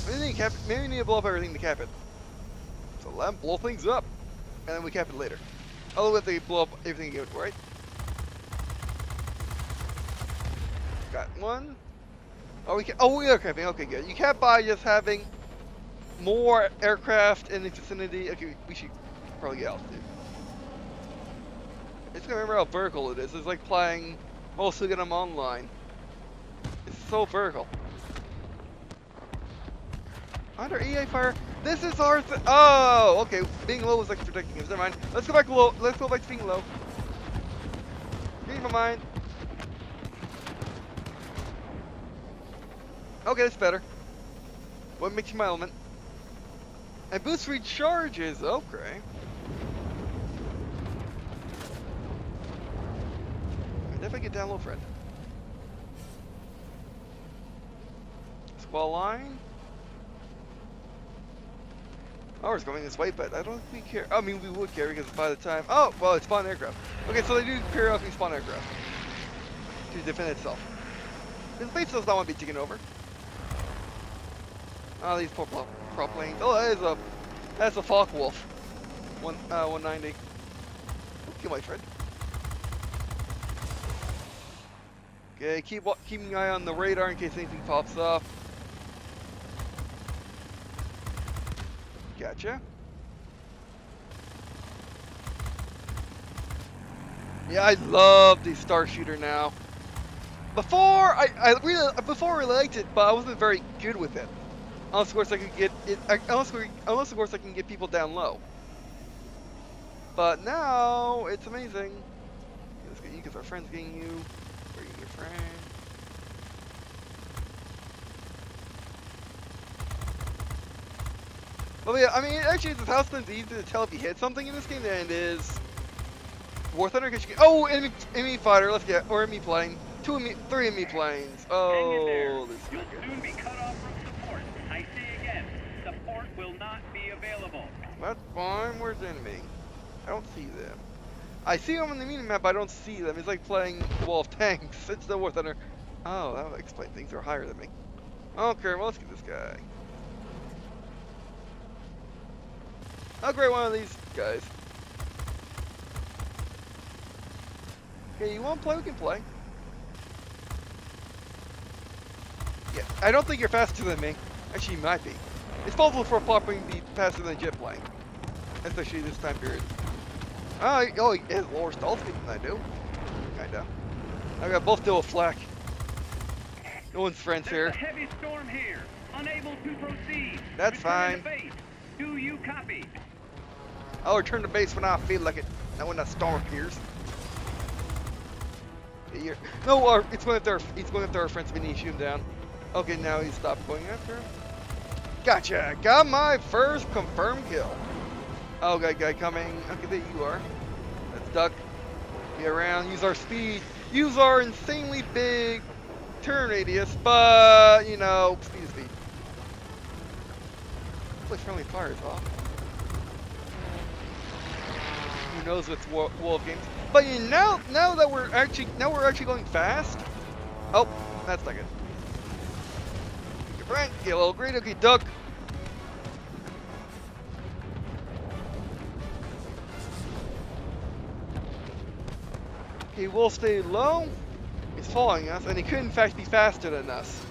Maybe we need to blow up everything to cap it. So let them blow things up, and then we cap it later. Although if they blow up everything again, right? Got one. Oh, we are capping. Okay, good. You cap by just having more aircraft in the vicinity. Okay, we should probably get altitude. It's gonna remember how vertical it is. It's like playing most of them online. It's so vertical. Under EA fire. This is our oh, okay. Being low is like protecting us. Never mind. Let's go back low. Let's go back to being low. Read my mind. Okay, that's better. What makes you my element? And boost recharges. Okay. Definitely get down low, friend. Squall line. Oh, it's going this way, but I don't think we care. I mean, we would care because by the time... Oh, well, it's spawn aircraft. Okay, so they do periodically spawn aircraft to defend itself. The base does not want to be taken over. Oh, these poor prop planes. Oh, that's a Focke-Wulf. 190. Thank you, my friend. Okay, keeping an eye on the radar in case anything pops up. Gotcha. Yeah, I love the Star Shooter now. Before I really liked it, but I wasn't very good with it. Unless of course I could get it. Unless of course I can get people down low. But now it's amazing. Let's get you because our friend's getting you. Where are you, your friend? Well, yeah, I mean, actually, it's thousands easier to tell if you hit something in this game than it is War Thunder. Oh, enemy fighter. Let's get or enemy plane. 3 enemy planes. Oh, this is You'll good. soon be cut off from support. I say again, support will not be available. That's fine. Where's the enemy? I don't see them. I see them on the minimap, but I don't see them. It's like playing Wall of Tanks. It's the War Thunder. Oh, that would explain things. They're higher than me. Okay, well, let's get this guy. I'll grab one of these guys. Okay, you want to play? We can play. Yeah, I don't think you're faster than me. Actually, you might be. It's possible for a plot plane to be faster than a jet plane. Especially this time period. Oh, it has lower stall speed than I do. Kinda. I got both deal with flak. No one's friends here. There's a heavy storm here. Unable to proceed. That's Return fine. to base. Do you copy? I'll return to base when I feel like it. Not when that storm appears. Okay, no, it's going after our friends. We need to shoot him down. Okay, now he stopped going after him. Gotcha! Got my first confirmed kill. Oh, guy coming. Okay, there you are. Let's duck. Get around. Use our speed. Use our insanely big turn radius, but, you know, speed is speed. Hopefully friendly fire is off. Who knows what's Wolf games. But you know, now we're actually going fast. Oh, that's not good. Your friend, get a little green, okay, duck. Okay, we'll stay low. He's following us, and he could in fact be faster than us.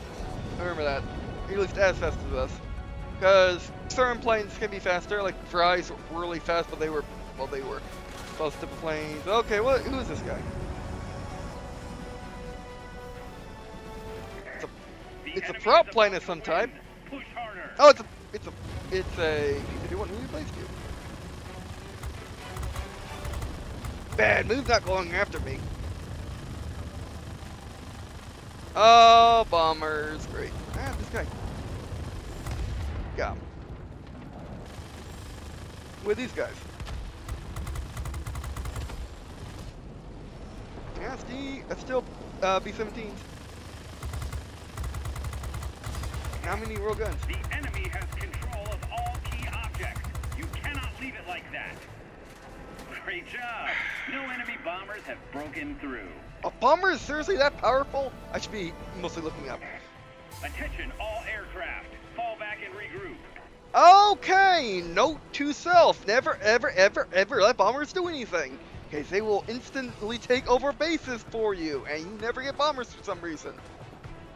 Remember that. Or at least as fast as us. Because certain planes can be faster, like Fry's were really fast, but they were most typical planes. Okay, who is this guy? It's a prop plane of some type. Push harder. Oh, it's a P-51. Who replaced you? Bad move, not going after me. Oh, bombers, great. Ah, this guy. Got him. With these guys. Yeah, that's still B-17s. How many real guns? The enemy has control of all key objects. You cannot leave it like that. Great job. No enemy bombers have broken through. A bomber is seriously that powerful? I should be mostly looking up. Attention all aircraft. Fall back and regroup. Okay, note to self. Never, ever, ever, ever let bombers do anything. Because they will instantly take over bases for you. And you never get bombers for some reason.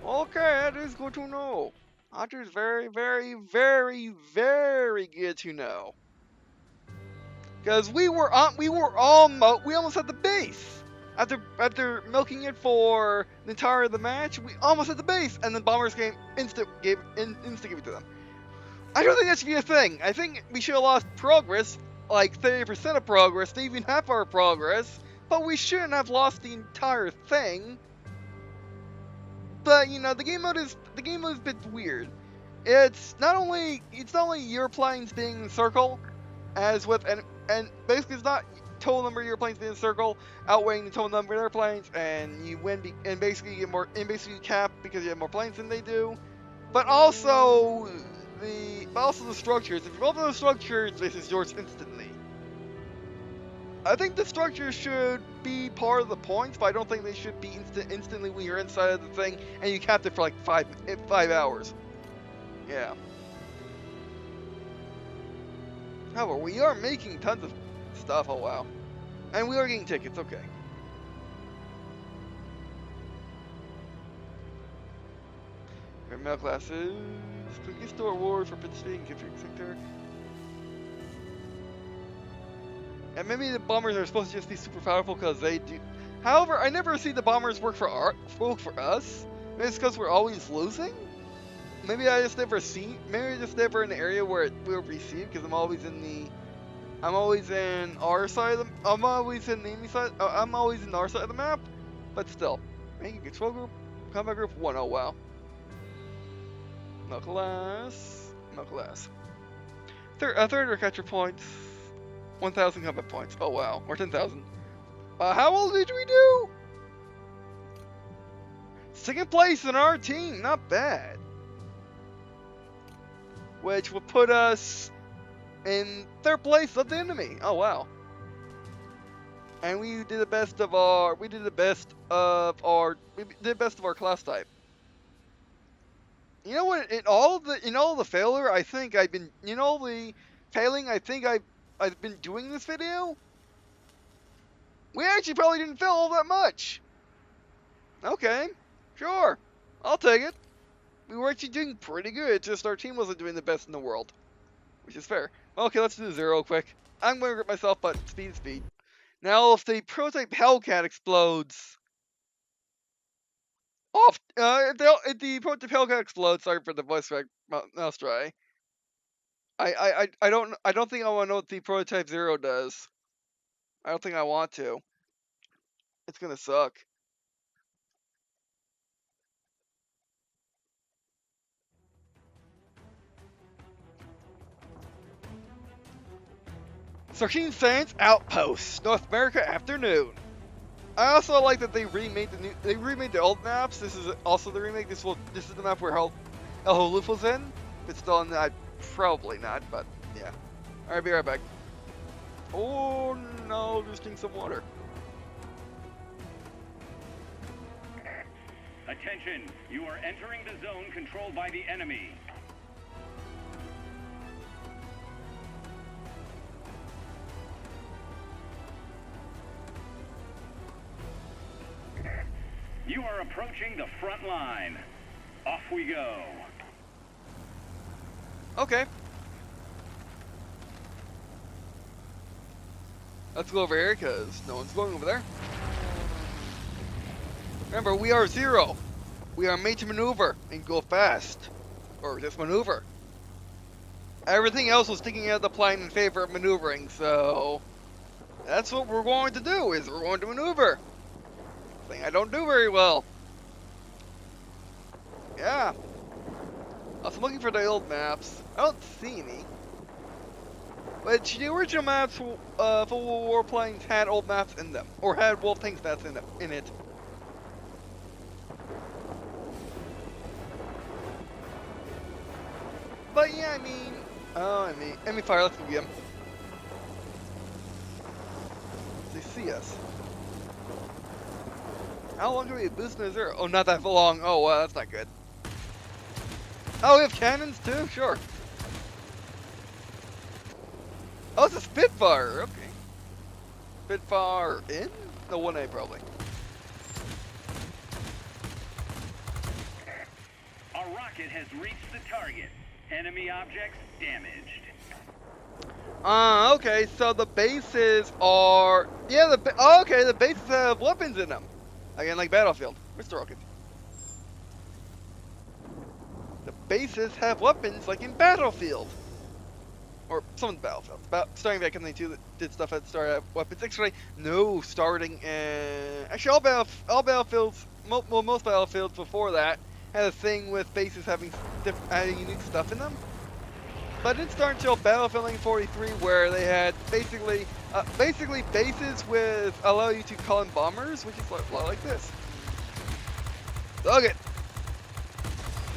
Okay, that is good to know. That is very, very, very, very good to know. Because we almost at the base. After milking it for the entire of the match, we almost at the base, and then bombers gave it to them. I don't think that should be a thing. I think we should have lost progress, like 30% of progress, to even half our progress, but we shouldn't have lost the entire thing. But you know, the game mode is a bit weird. It's not only your planes being in a circle, as with and basically it's not total number of your planes being in a circle outweighing the total number of their planes, and you win basically you cap because you have more planes than they do. But also but also the structures. If you blow up those structures, this is yours instantly. I think the structures should be part of the points, but I don't think they should be instantly when you're inside of the thing and you capped it for like 5 hours. Yeah. However, we are making tons of stuff. Oh wow. And we are getting tickets. Okay. Mail classes. Click store awards for participating in gift sector. And maybe the bombers are supposed to just be super powerful because they do. However, I never see the bombers work for us. Maybe it's because we're always losing. Maybe I just never see. Maybe I just never in the area where it will receive because I'm always in our side of the. I'm always in the enemy side. I'm always in our side of the map. But still, making control group, combat group 1. Oh wow. No class. Third capture points. 1,000 combat points. Oh wow, or 10,000. How well did we do? Second place in our team, not bad. Which will put us in third place of the enemy. Oh wow. And we did the best of our class type. You know what? In all the failure, I think I've been. The failing, I think I've been doing this video. We actually probably didn't fail all that much. Okay, sure, I'll take it. We were actually doing pretty good. Just our team wasn't doing the best in the world, which is fair. Okay, let's do 0 quick. I'm going to grip myself, but speed. Now, if the prototype Hellcat explodes. If the prototype Hellcat explodes, sorry for the voice mouse try. I don't think I want to know what the prototype 0 does. I don't think I want to. It's gonna suck. Sarkeen Sands Outpost, North America afternoon. I also like that they remade the old maps. This is also the remake. This is the map where El Holuf was in. If it's still in that, probably not, but yeah. Alright, be right back. Oh no, just drink some water. Attention, you are entering the zone controlled by the enemy. You are approaching the front line. Off we go. Okay. Let's go over here because no one's going over there. Remember, we are 0. We are made to maneuver and go fast. Or just maneuver. Everything else was sticking out of the plane in favor of maneuvering, so that's what we're going to do, is we're going to maneuver. Thing I don't do very well. Yeah. I was looking for the old maps. I don't see any. But the original maps for Warplanes had old maps in them. Or had Warplanes maps in it. But yeah, enemy fire, let's go get them. They see us. How long do we boost in 0? Oh, not that long. Oh, wow, that's not good. Oh, we have cannons too? Sure. Oh, it's a Spitfire. Okay. Spitfire in? No, 1A probably. Our rocket has reached the target. Enemy objects damaged. Okay, so the bases are... Yeah, okay, the bases have weapons in them. Again, like Battlefield. Where's the rocket? The bases have weapons like in Battlefield. Or some of the Battlefields. Starting back in the 2 that did stuff that started out weapons. Actually, no, starting in... Actually, all Battlefields, most Battlefields before that, had a thing with bases having unique stuff in them. But it didn't start until Battlefield 1943, where they had basically bases with allow you to call in bombers, which is a lot like this. Dug it.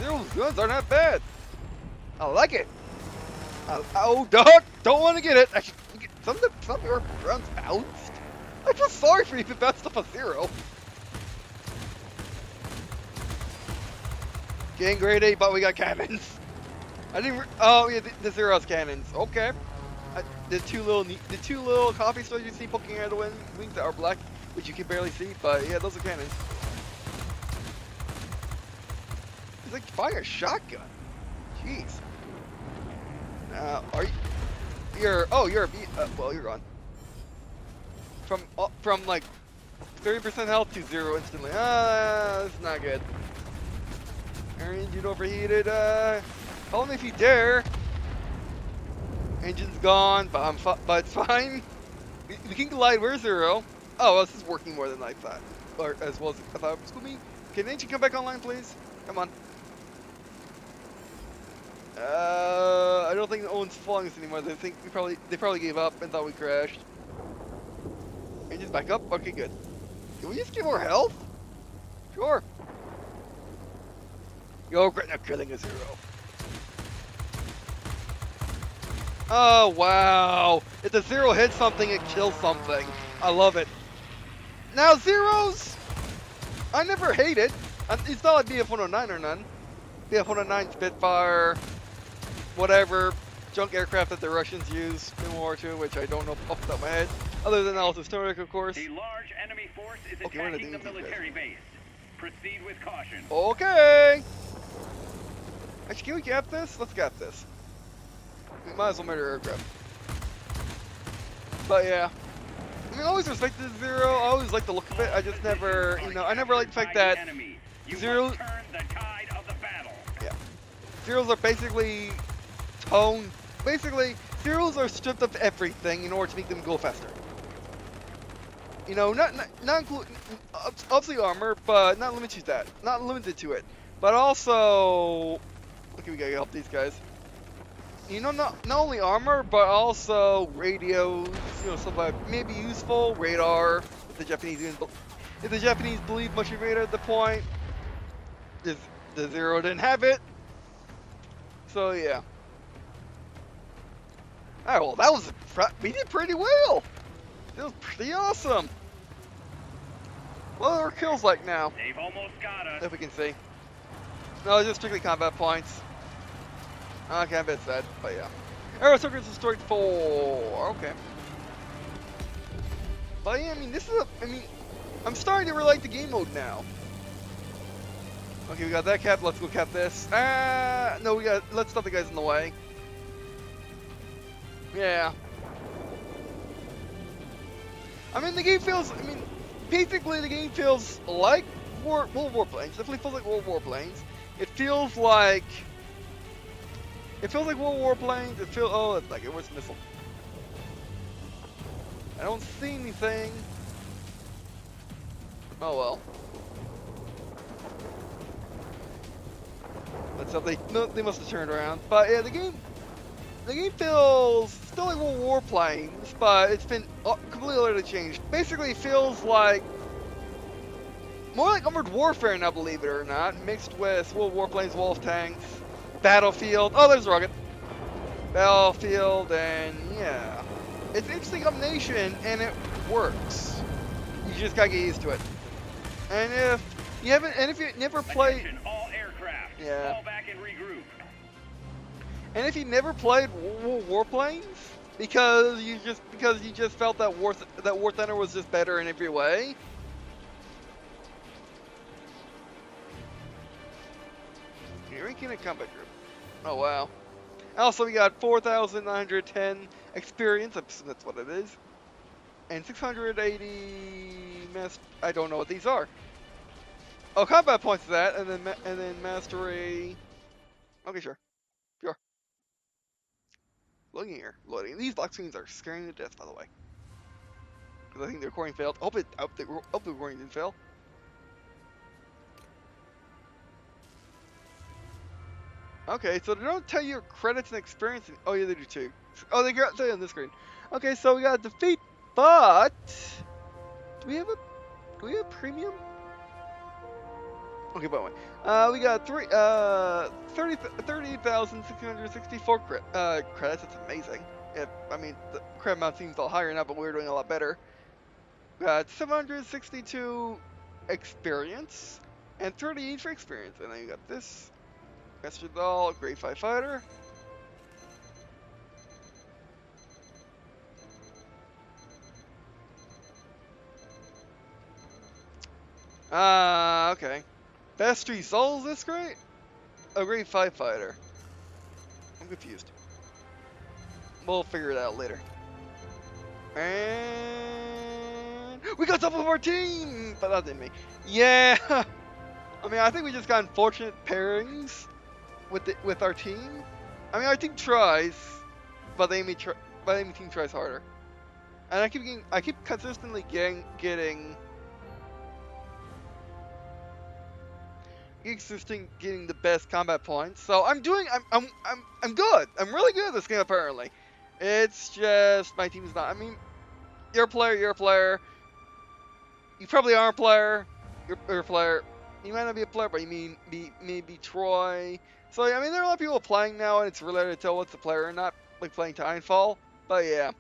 Those guns are not bad. I like it. Oh, duck! Don't want to get it. Actually, some of your rounds bounced. I feel sorry for you if it bounced off a zero. Getting grade 8, but we got cannons. I didn't. Oh yeah, the zero has cannons. Okay. The two little coffee stores you see poking out of the wings that are black, which you can barely see, but yeah, those are cannons. It's like firing a shotgun. Jeez. Now, are you? You're a B. Well, you're gone. From like 30% health to 0 instantly. That's not good. Our engine overheated. Only if you dare. Engine's gone, but but it's fine. We can glide. We're 0. Oh, well, this is working more than I thought, or as well as I thought it was going to be. Can the engine come back online, please? Come on. I don't think no one's following us anymore. They think they probably gave up and thought we crashed. Engine's back up. Okay, good. Can we just get more health? Sure. Yo, now killing a 0. Oh wow! If the 0 hits something, it kills something. I love it. Now zeros, I never hate it. It's not like BF-109 or none. BF-109, Spitfire, whatever junk aircraft that the Russians use in World War II, which I don't know off the top of my head. Other than also historic, of course. A large enemy force is attacking the military base. Proceed with caution. Okay. Actually, can we gap this? Let's gap this. We might as well murder aircraft. But yeah. I mean, I always respected the 0. I always like the look of it. I just never, I never liked the fact that 0. Yeah. Zeros are basically tone. Basically, zeros are stripped of everything in order to make them go faster. Not including obviously armor, but not limited to that. Not limited to it. But also, okay, we gotta help these guys. Not only armor, but also radios. Stuff like maybe useful radar. If the Japanese believe much of radar at the point, the 0 didn't have it. So yeah. Alright, well that was we did pretty well. That was pretty awesome. What are our kills like now? They've almost got us. If we can see. No, it's just strictly combat points. Okay, I'm a bit sad, but yeah. Aero circuits destroyed 4. Okay. But yeah, I mean, I'm starting to really like the game mode now. Okay, we got that cap. Let's go cap this. No, let's stop the guys in the way. Yeah. I mean, the game feels, basically the game feels like World Warplanes. Definitely feels like World Warplanes. It feels like World Warplanes. Oh, it's like it was a missile. I don't see anything. Oh well. Let's hope they must have turned around. But yeah, the game feels still like World Warplanes, but it's been completely changed. Basically, it feels like more like Armored Warfare now, believe it or not, mixed with World Warplanes, Wolf tanks, Battlefield. Oh, there's a rocket. Battlefield, and yeah, it's an interesting combination, and it works. You just gotta get used to it. And if you never played, all aircraft, yeah. fall back and regroup. And if you never played World Warplanes, because you just felt that War Thunder was just better in every way. You're ranking a combat group. Oh wow. Also, we got 4,910 experience. That's what it is. And 680 I don't know what these are. Oh, combat points to that, and then mastery. Okay, sure. Loading here. Loading. These lock screens are scaring to death, by the way. Because I think the recording failed. I hope the recording didn't fail. Okay, so they don't tell you your credits and experience. Oh yeah, they do too. Oh, they got tell you on this screen. Okay, so we got defeat, but do we have premium? Okay, by the way, we got 30,664 credits. That's amazing. I mean, the credit amount seems a little higher now, but we're doing a lot better. We got 762 experience and 38 for experience, and then you got this Master Doll, Grade 5 Fighter. Okay. PS3 Souls this great? A Grade 5 Fighter. I'm confused. We'll figure it out later. And we got top of our team, but that didn't me. Yeah, I mean, I think we just got unfortunate pairings with our team. I mean, our team tries, but the enemy team tries harder, and I keep consistently getting the best combat points. So I'm good. I'm really good at this game apparently. It's just my team's not. I mean, you're a player. You're a player. You probably are a player. You're a player. You might not be a player, but you maybe Troy. So I mean, there are a lot of people playing now, and it's really hard to tell what's a player or not, like playing Titanfall. But yeah.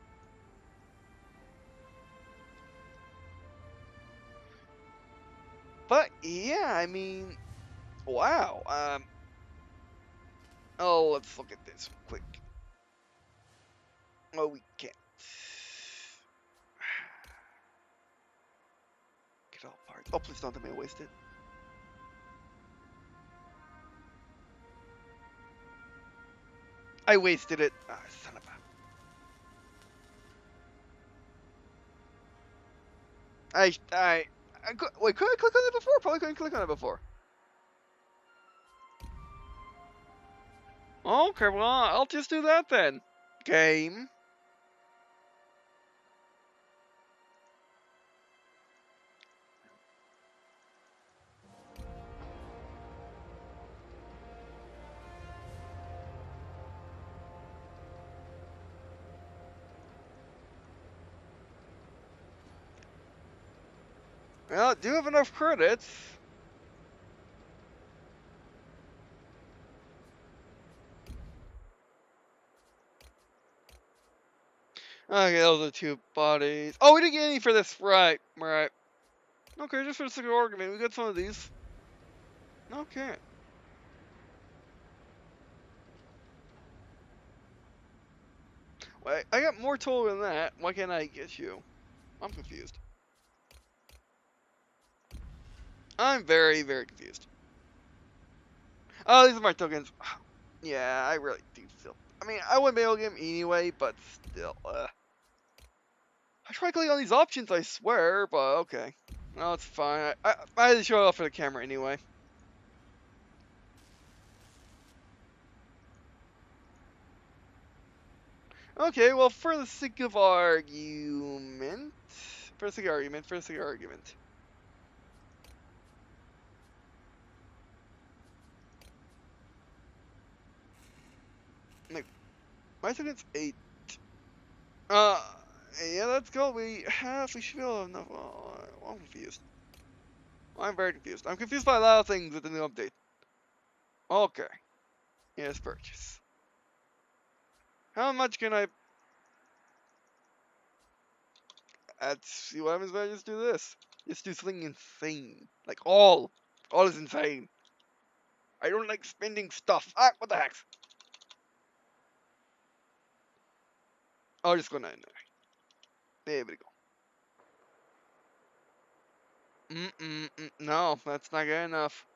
But yeah, I mean, wow. Oh, let's look at this quick. Oh, we can't. Get all parts. Oh, please don't let me waste it. I wasted it. Ah, son of a. Wait, could I click on it before? Probably couldn't click on it before. Okay, well, I'll just do that then. Game. Well, I do have enough credits. Okay, those are two bodies. Oh, we didn't get any for this. Right, right. Okay, just for the sake of argument, we got some of these. Okay. Wait, I got more total than that. Why can't I get you? I'm confused. I'm very, very confused. Oh, these are my tokens. Yeah, I really do feel. I mean, I wouldn't be able to get them anyway, but still. I tried clicking on these options, I swear, but okay. No, it's fine. I had to show it off for the camera anyway. Okay, well, for the sake of argument. For the sake of argument. Like, my second's 8. Yeah, let's go. We should be able to have enough. I'm confused. I'm very confused. I'm confused by a lot of things with the new update. Okay. Yes, purchase. How much can I... Let's see what happens if I just do this. Just do something insane. Like all. All is insane. I don't like spending stuff. Ah, what the heck? I'll just go 9. There we go. No, that's not good enough.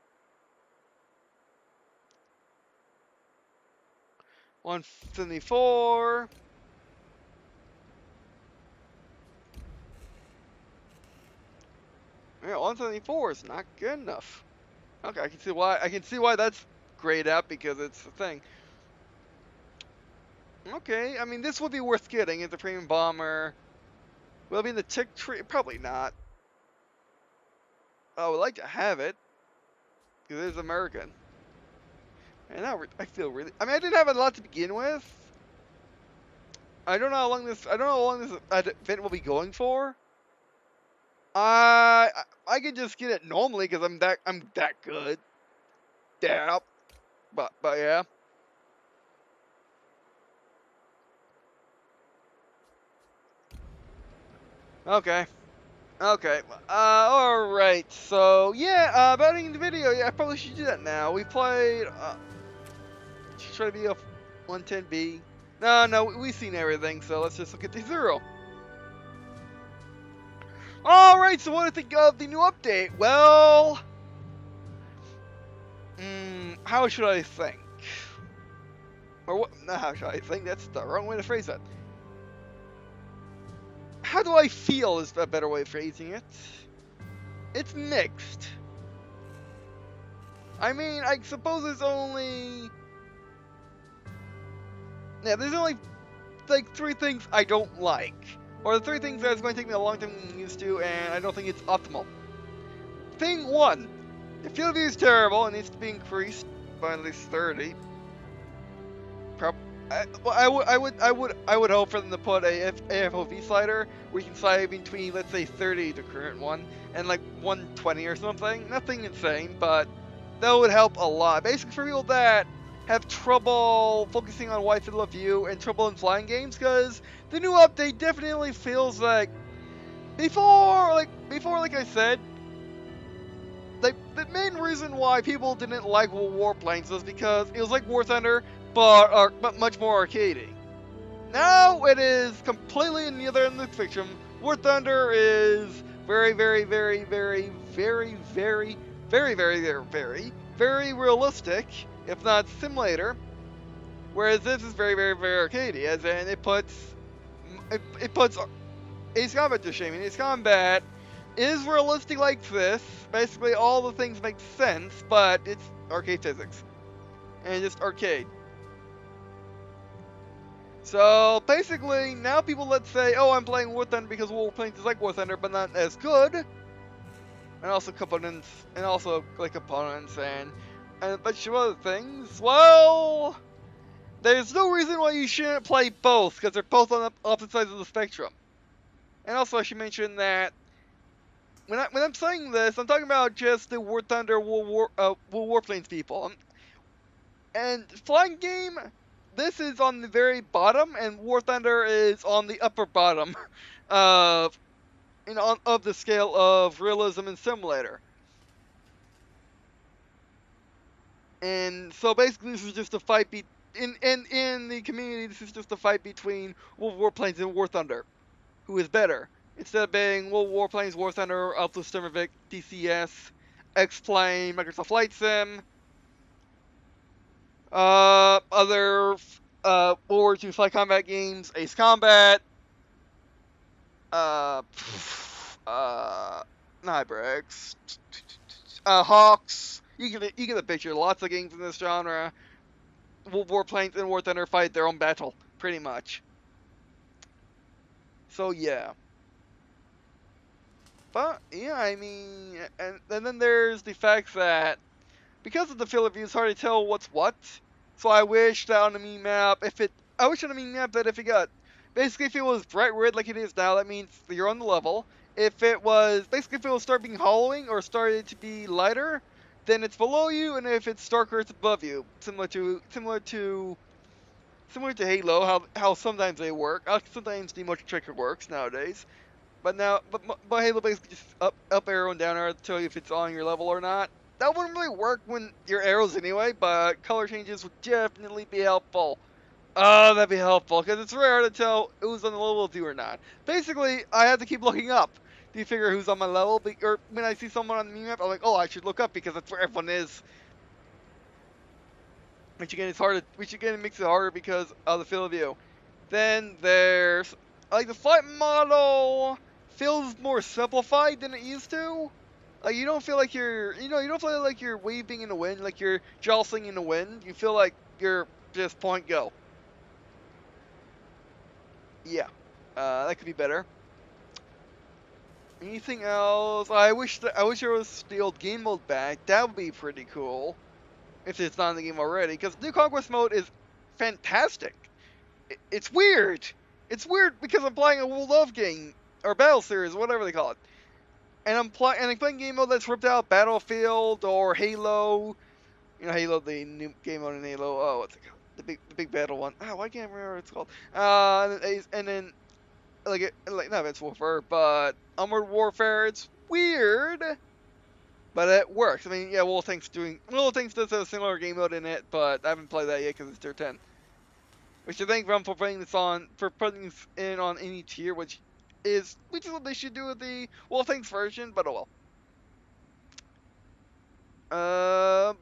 174. Yeah, 174 is not good enough. Okay, I can see why. I can see why that's grayed out because it's the thing. Okay, I mean this would be worth getting. It's a premium bomber. Will it be in the tick tree? Probably not. I would like to have it because it is American. And now I feel really. I mean, I didn't have a lot to begin with. I don't know how long this event will be going for. I I can just get it normally because I'm that good. Yeah. But yeah. Okay. Okay. Alright. So, yeah, about ending the video, yeah, I probably should do that now. We played, should I be a 110B? No, we've seen everything, so let's just look at the 0. Alright, so what do you think of the new update? Well, how should I think? Or what? Not how should I think, that's the wrong way to phrase that. How do I feel is a better way of phrasing it. It's mixed. I mean, I suppose there's only... Yeah, there's only, like, 3 things I don't like. Or the 3 things that it's going to take me a long time to get used to, and I don't think it's optimal. Thing 1. The field of view is terrible, and needs to be increased by at least 30. I would hope for them to put a AFOV slider where you can slide between, let's say, 30, the current one, and like 120 or something. Nothing insane, but that would help a lot. Basically, for people that have trouble focusing on wide field of view and trouble in flying games, because the new update definitely feels like before, like I said, like the main reason why people didn't like Warplanes was because it was like War Thunder, but much more arcadey. Now it is completely in the other end of the spectrum. War Thunder is very realistic, if not simulator. Whereas this is very arcadey, as in it puts Ace Combat to shame. Ace Combat is realistic like this. Basically, all the things make sense, but it's arcade physics and just arcade. So basically, now people let's say, oh, I'm playing War Thunder because Warplanes is like War Thunder, but not as good. And also components, and a bunch of other things. Well, there's no reason why you shouldn't play both, because they're both on the opposite sides of the spectrum. And also, I should mention that when I'm saying this, I'm talking about just the War Thunder Warplanes people. And flying game, this is on the very bottom, and War Thunder is on the upper bottom of the scale of realism and simulator. And so basically, this is just a fight in the community. This is just a fight between Warplanes and War Thunder, who is better. Instead of being Warplanes, War Thunder, Alpha Sturmovik, DCS, X-Plane, Microsoft Flight Sim, other World War II flight combat games, Ace Combat, Nybrix, Hawks. You get the picture. Lots of games in this genre. Warplanes and War Thunder fight their own battle, pretty much. So yeah. But yeah, I mean, and then there's the fact that because of the field of view, it's hard to tell what's what. So I wish that on the mini map, that if it got, basically if it was bright red like it is now, that means you're on the level. If it was start being hollowing or started to be lighter, then it's below you, and if it's darker, it's above you. Similar to Halo, how sometimes they work. Sometimes the motion tracker works nowadays. But Halo basically just up arrow and down arrow to tell you if it's on your level or not. That wouldn't really work when your arrows anyway, but color changes would definitely be helpful. Oh, that'd be helpful, because it's rare to tell who's on the level with you or not. Basically, I have to keep looking up to figure who's on my level, or when I see someone on the minimap, I'm like, oh, I should look up because that's where everyone is. Which again makes it harder because of the field of view. Then there's, like, the flight model feels more simplified than it used to. Like, you don't feel like you're waving in the wind, like you're jostling in the wind. You feel like you're just point go. Yeah, that could be better. Anything else? I wish there was the old game mode back. That would be pretty cool. If it's not in the game already, because New Conquest mode is fantastic. It's weird. It's weird because I'm playing a World of game, or Battle Series, whatever they call it. and I'm playing game mode that's ripped out Battlefield or Halo. You know, Halo, the new game mode in Halo. Oh, what's it called? The big battle one. Oh, I can't remember what it's called. And then like not Advanced Warfare, but Armored Warfare. It's weird, but it works. I mean, yeah, Little Things does have a similar game mode in it, but I haven't played that yet because it's tier 10. Which I think for putting this in on any tier, which is what they should do with the Little Things version, but oh well.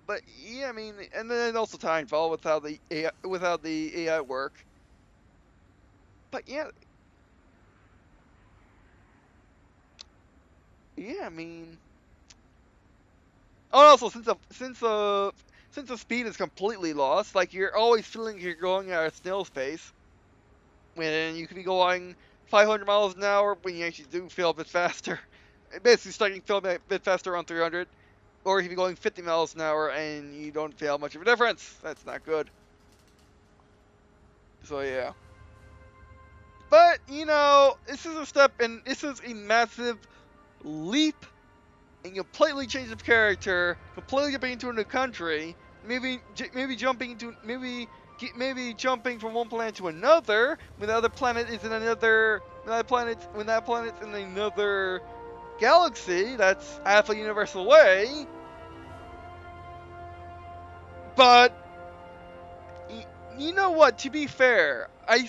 But yeah, I mean, and then also Timefall without the AI work. But yeah, I mean, oh, also since the speed is completely lost, like you're always feeling you're going at a snail's pace, when you could be going 500 miles an hour when you actually do feel a bit faster. Basically, starting to feel a bit faster around 300. Or if you're going 50 miles an hour and you don't feel much of a difference, that's not good. So yeah. But, you know, this is a step, and this is a massive leap and completely change of character, completely jumping into a new country, maybe jumping from one planet to another, when the other planet is in another, when that planet's in another galaxy, that's Alpha Universal Way. But you know what? To be fair, I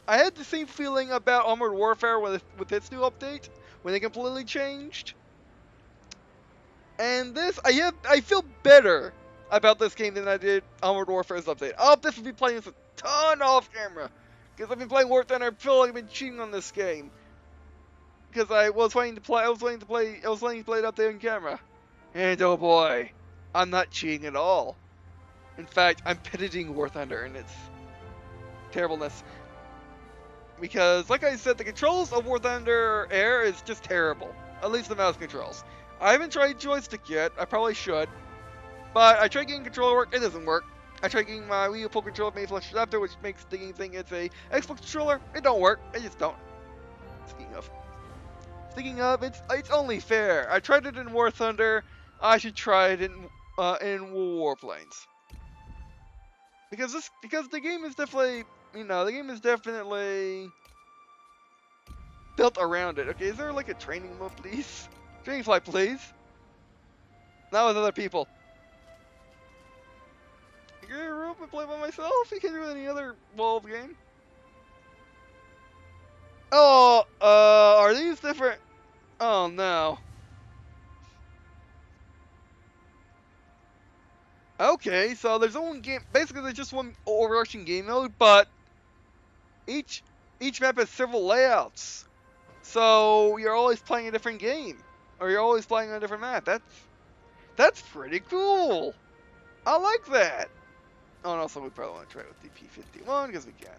had the same feeling about Armored Warfare with its new update when they completely changed. And this, I feel better about this game than I did Armored Warfare's update. I'll definitely be playing this a ton off camera because I've been playing War Thunder. I feel like I've been cheating on this game because I was waiting to play it up there on camera. And oh boy, I'm not cheating at all. In fact, I'm petiting War Thunder in its terribleness. Because, like I said, the controls of War Thunder Air is just terrible. At least the mouse controls. I haven't tried joystick yet. I probably should. But I tried getting controller work. It doesn't work. I tried getting my Wii U Pro controller made flash adapter, which makes the game think it's a Xbox controller. It don't work. I just don't. Speaking of, it's only fair. I tried it in War Thunder. I should try it in Warplanes. Because the game is definitely, built around it. Okay, is there like a training mode, please? Training flight, please. Not with other people. You get a room and play by myself? You can't do any other Valve game. Oh, are these different? Oh no. Okay, so there's only game. Basically, there's just one overarching game mode, but each map has several layouts. So you're always playing a different game, or you're always playing on a different map. That's pretty cool. I like that. Oh, and also we probably want to try it with the P-51 because we can.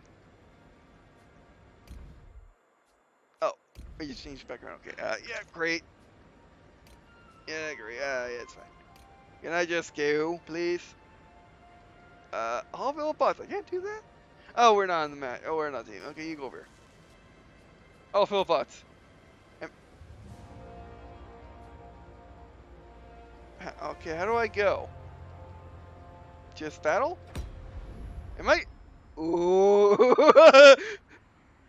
Oh, we just changed the background. Okay. Yeah, great. Yeah, great. Yeah, it's fine. Can I just go, please? All available bots. I can't do that. Oh, we're not on the map. Oh, we're not team. Okay, you go over here. Oh, fill bots. Okay, how do I go? Just battle? Am I? Ooh.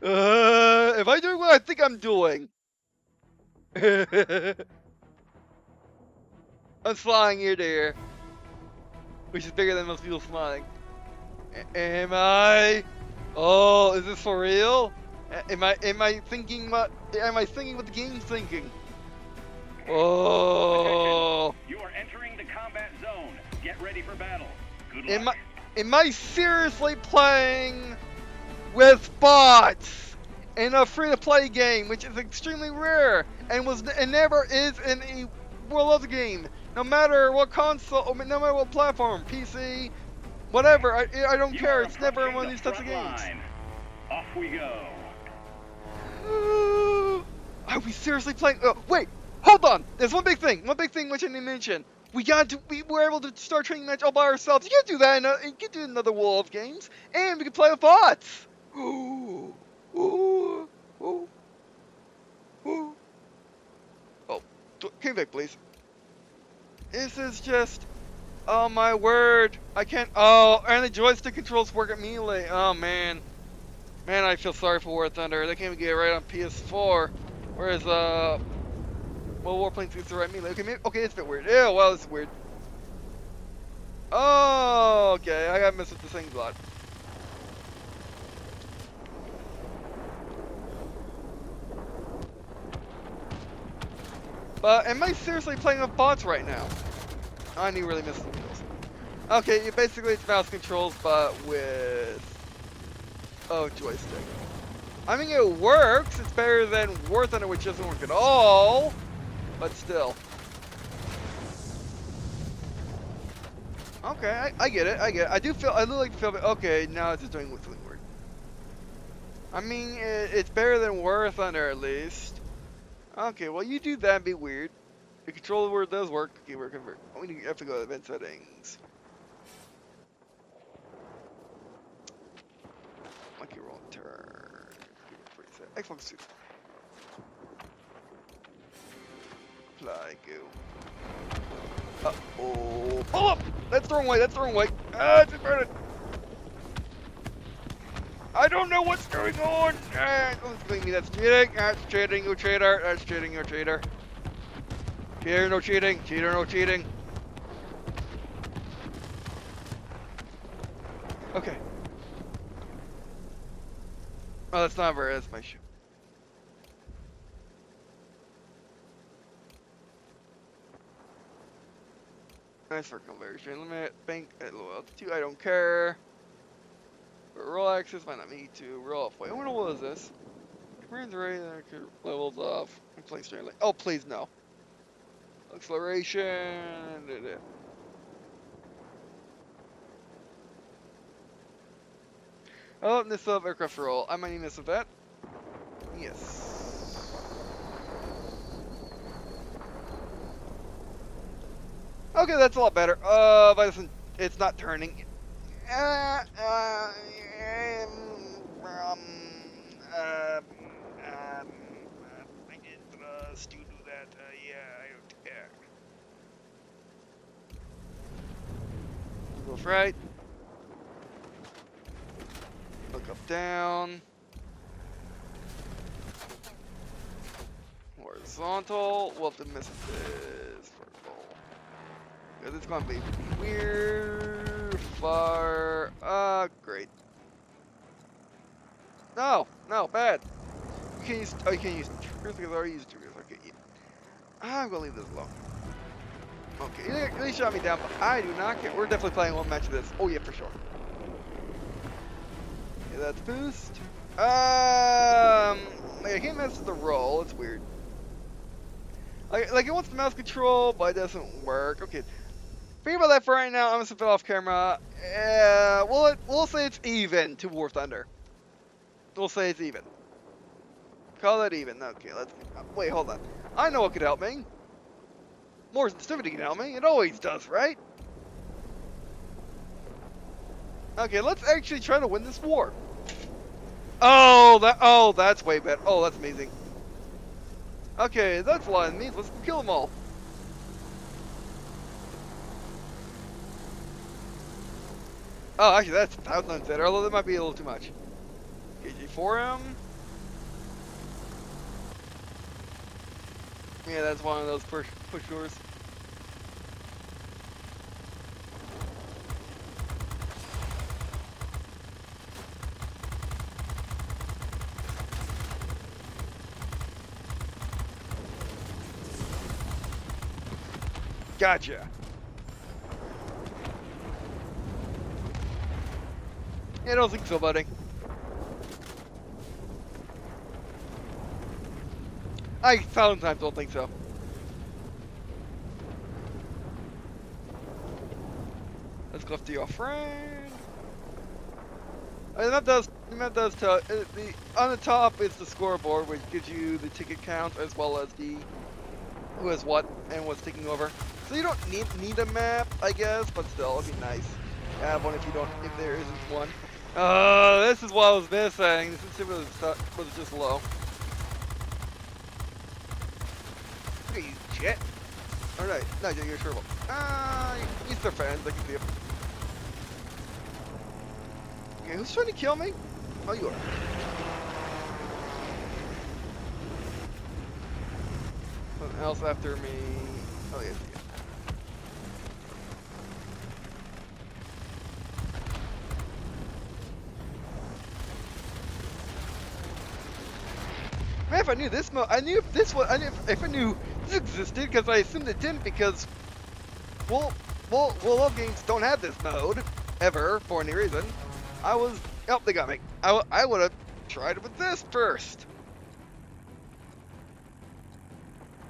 Am I doing what I think I'm doing? I'm flying ear to ear, which is bigger than most people flying. Am I? Oh, is this for real? Am I thinking what the game's thinking? Oh. You are entering the combat zone. Get ready for battle. Good luck. Am I seriously playing with bots in a free-to-play game, which is extremely rare and never is in a World of the game? No matter what console, no matter what platform, PC, whatever, I don't care. It's never in one of these types of games. Off we go. Are we seriously playing? Oh, wait, hold on. There's one big thing which I didn't mention. We were able to start training match all by ourselves. You can't do that. You can't do another wall of games, and we can play with bots. Ooh, ooh, ooh, ooh. Oh, Came back, please. This is just... Oh my word. I can't... Oh, and the joystick controls work at melee. Oh man. Man, I feel sorry for War Thunder. They can't even get it right on PS4. Whereas, well, Warplanes gets the right melee. Okay, maybe, okay, it's a bit weird. Yeah, well, it's weird. Oh, okay. I got messed with the thing a lot. But am I seriously playing with bots right now? I need to really miss the controls. Okay, basically it's mouse controls, but with joystick. I mean, it works. It's better than War Thunder, which doesn't work at all. But still. Okay, I get it. I get it. I do like to feel. Okay, now it's just doing something weird. I mean, it's better than War Thunder at least. Okay, well you do that, be weird. The controller word does work. Okay, we're convert. We have to go to event settings. Monkey roll turn. Xbox 2. Apply go. Uh-oh. Pull up! That's the wrong way, that's the wrong way. Ah, just burn it. I don't know what's going on. Don't blame me, that's cheating. That's cheating, you cheater. That's cheating, you cheater. Cheater, no cheating. Cheater, no cheating. Okay. Oh, that's not very, that's my shoe. Nice for conversion. Limit, bank at low altitude, I don't care. But roll axis might not need to. Roll off. Wait, I wonder what is this? Commands right, levels off. Place straight. Oh, please no. Acceleration. Oh, this up aircraft roll. I might need this of that. Yes. Okay, that's a lot better. But it's not turning. I get thrust to do that. Yeah. Go right. Look up, down. Horizontal. We'll have to miss this vertical. Because it's going to be weird. Far. Great. No, bad. You can't use. Oh, you can't use triggers because I already used triggers. Okay, yeah. I'm gonna leave this alone. Okay, they shot me down, but I do not care. We're definitely playing one match of this. Oh yeah, for sure. Okay, that's boost. I can't mess with the roll. It's weird. Like it wants the mouse control, but it doesn't work. Okay. Think about that for right now. I'm gonna flip it off camera. We'll say it's even to War Thunder. We'll say it's even. Call that even. Okay, let's. Wait, hold on. I know what could help me. More sensitivity can help me. It always does, right? Okay, let's actually try to win this war. Oh, that's way better. Oh, that's amazing. Okay, that's a lot of enemies. Let's kill them all. Oh, actually, that's 1,000 times better, although that might be a little too much. KG4M. Yeah, that's one of those push doors. Gotcha. I don't think so, buddy. I 1,000 times don't think so. Let's go to your friend. The map does tell, on the top is the scoreboard, which gives you the ticket count as well as the who has what and what's taking over. So you don't need a map, I guess, but still, it'd be nice to have one if there isn't one. This is what I was missing. This was just low. Look at you, Jet. Alright, no, you're Turbo. He's their fans, I can see him. Okay, who's trying to kill me? Oh, you are. Something else after me. Oh, yes, yeah. Man, if I knew this mode, I knew if this was, if I knew this existed, because I assumed it didn't, because Love games don't have this mode ever for any reason. Oh, they got me. I would have tried it with this first.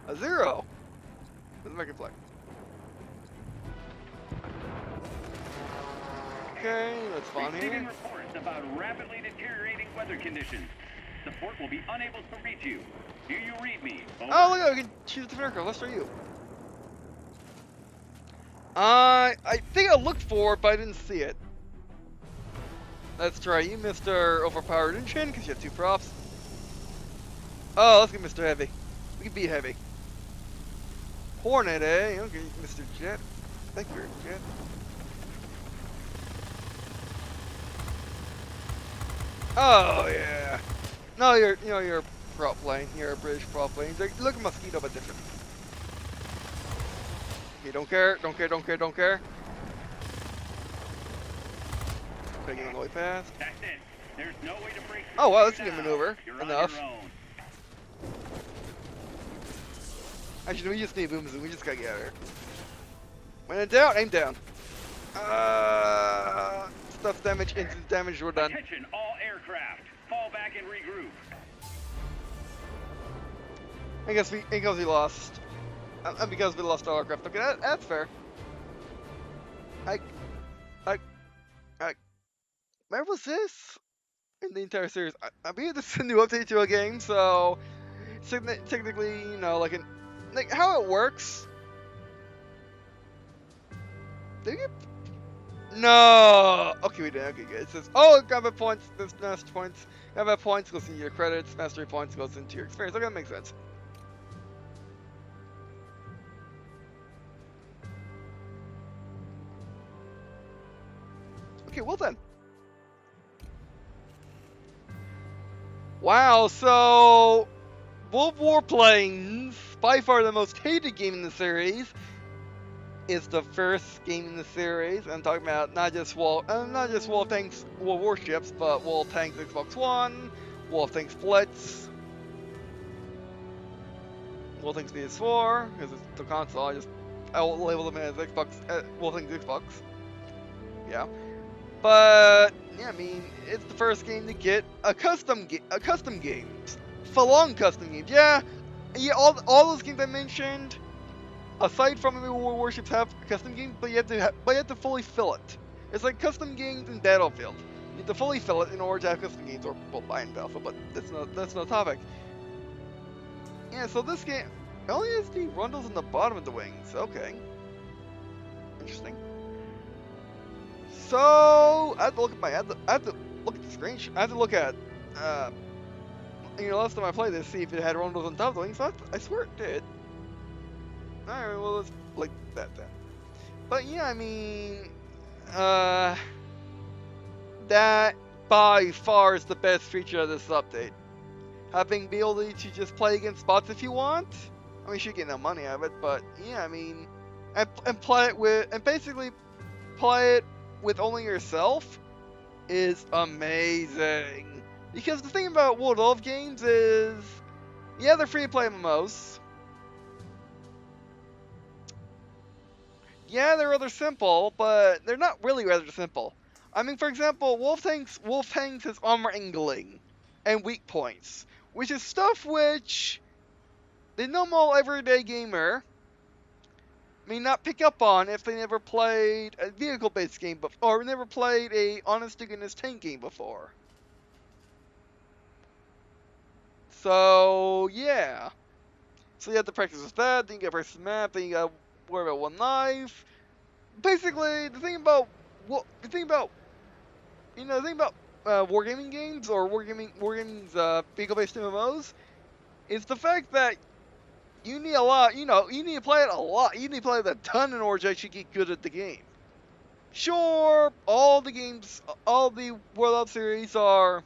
A 0. Doesn't make it flag. Okay, let's spawn here. Receiving reports about rapidly deteriorating weather conditions. The port will be unable to reach you. Do you read me? Over. Oh, look, we can choose the aircraft. Let's try you. I think I looked for it, but I didn't see it. Let's try you, Mr. Overpowered Engine, because you have 2 props. Oh, let's get Mr. Heavy. We can be Heavy. Hornet, eh? Okay, Mr. Jet. Thank you, Jet. Oh, yeah. No, you're a prop plane. You're a British prop plane. Look at Mosquito, but different. Okay, don't care. Okay, get on the way past. That's it. There's no way to break. Oh, wow, that's a good maneuver. You're Enough. on your own. Actually, we just need boom zoom. We just gotta get out of here. When in doubt, aim down. Stuff damage, instant damage, we're done. Attention, all aircraft. Fall back and regroup. I guess because we lost. And because we lost all aircraft. Okay, that's fair. Where was this? In the entire series. I believe this is a new update to a game, so technically, you know, like how it works. Did you? No. Okay, we did. Okay, good. It says, oh, combat points. This master points. Combat points goes into your credits. Mastery points goes into your experience. Okay, that makes sense. Okay, well then. Wow, so Warplanes, by far the most hated game in the series, is the first game in the series. I'm talking about not just War Tanks, War Warships, but War Tanks Xbox One, War Tanks Blitz, War Tanks PS4, because it's the console. I will label them as Xbox, War Tanks Xbox. Yeah. But yeah, I mean, it's the first game to get a custom games, full-on custom games. Yeah, all those games I mentioned, aside from the War Warships, have custom games, but you have to fully fill it. It's like custom games in Battlefield. You have to fully fill it in order to have custom games, or well, buy in Battlefield, but that's no topic. Yeah, so this game only has the rundles in the bottom of the wings. Okay, interesting. So I have to look at I have to look at the screenshot. I have to look at last time I played this, see if it had rundles on top of the wings. So I swear it did. Alright, well let's like that then. But yeah, I mean, that by far is the best feature of this update. Having the ability to just play against bots if you want. I mean, you should get no money out of it, but yeah, I mean, and play it with, and basically play it with only yourself is amazing. Because the thing about World of games is, yeah, they're free to play MMOs. Yeah, they're rather simple, but they're not really rather simple. I mean, for example, Wolf Tanks has armor angling and weak points, which is stuff which the normal everyday gamer may not pick up on if they never played a vehicle-based game before, or never played a honest-to-goodness tank game before. So yeah, so you have to practice with that. Then you got to practice the map. Then you got to worry about one life. Basically, the thing about wargaming games or wargaming's vehicle-based MMOs is the fact that you need a lot. You know, you need to play it a lot. You need to play it a ton in order to actually get good at the game. Sure, all the games, all the World Up series are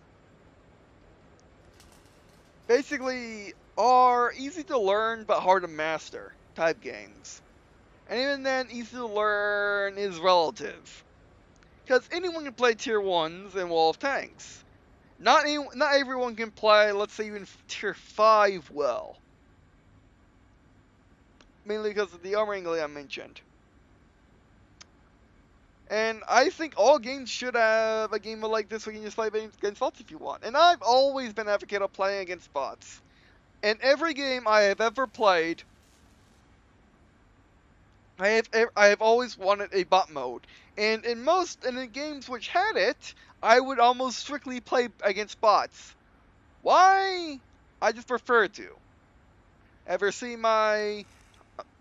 basically are easy to learn but hard to master type games. And even then, easy to learn is relative. Because anyone can play Tier 1s in Wall of Tanks. Not everyone can play, let's say, even Tier 5 well. Mainly because of the armor angle I mentioned. And I think all games should have a game like this where you can just play against bots if you want. And I've always been an advocate of playing against bots. In every game I have ever played, I have always wanted a bot mode. And in the games which had it, I would almost strictly play against bots. Why? I just prefer to. Ever see my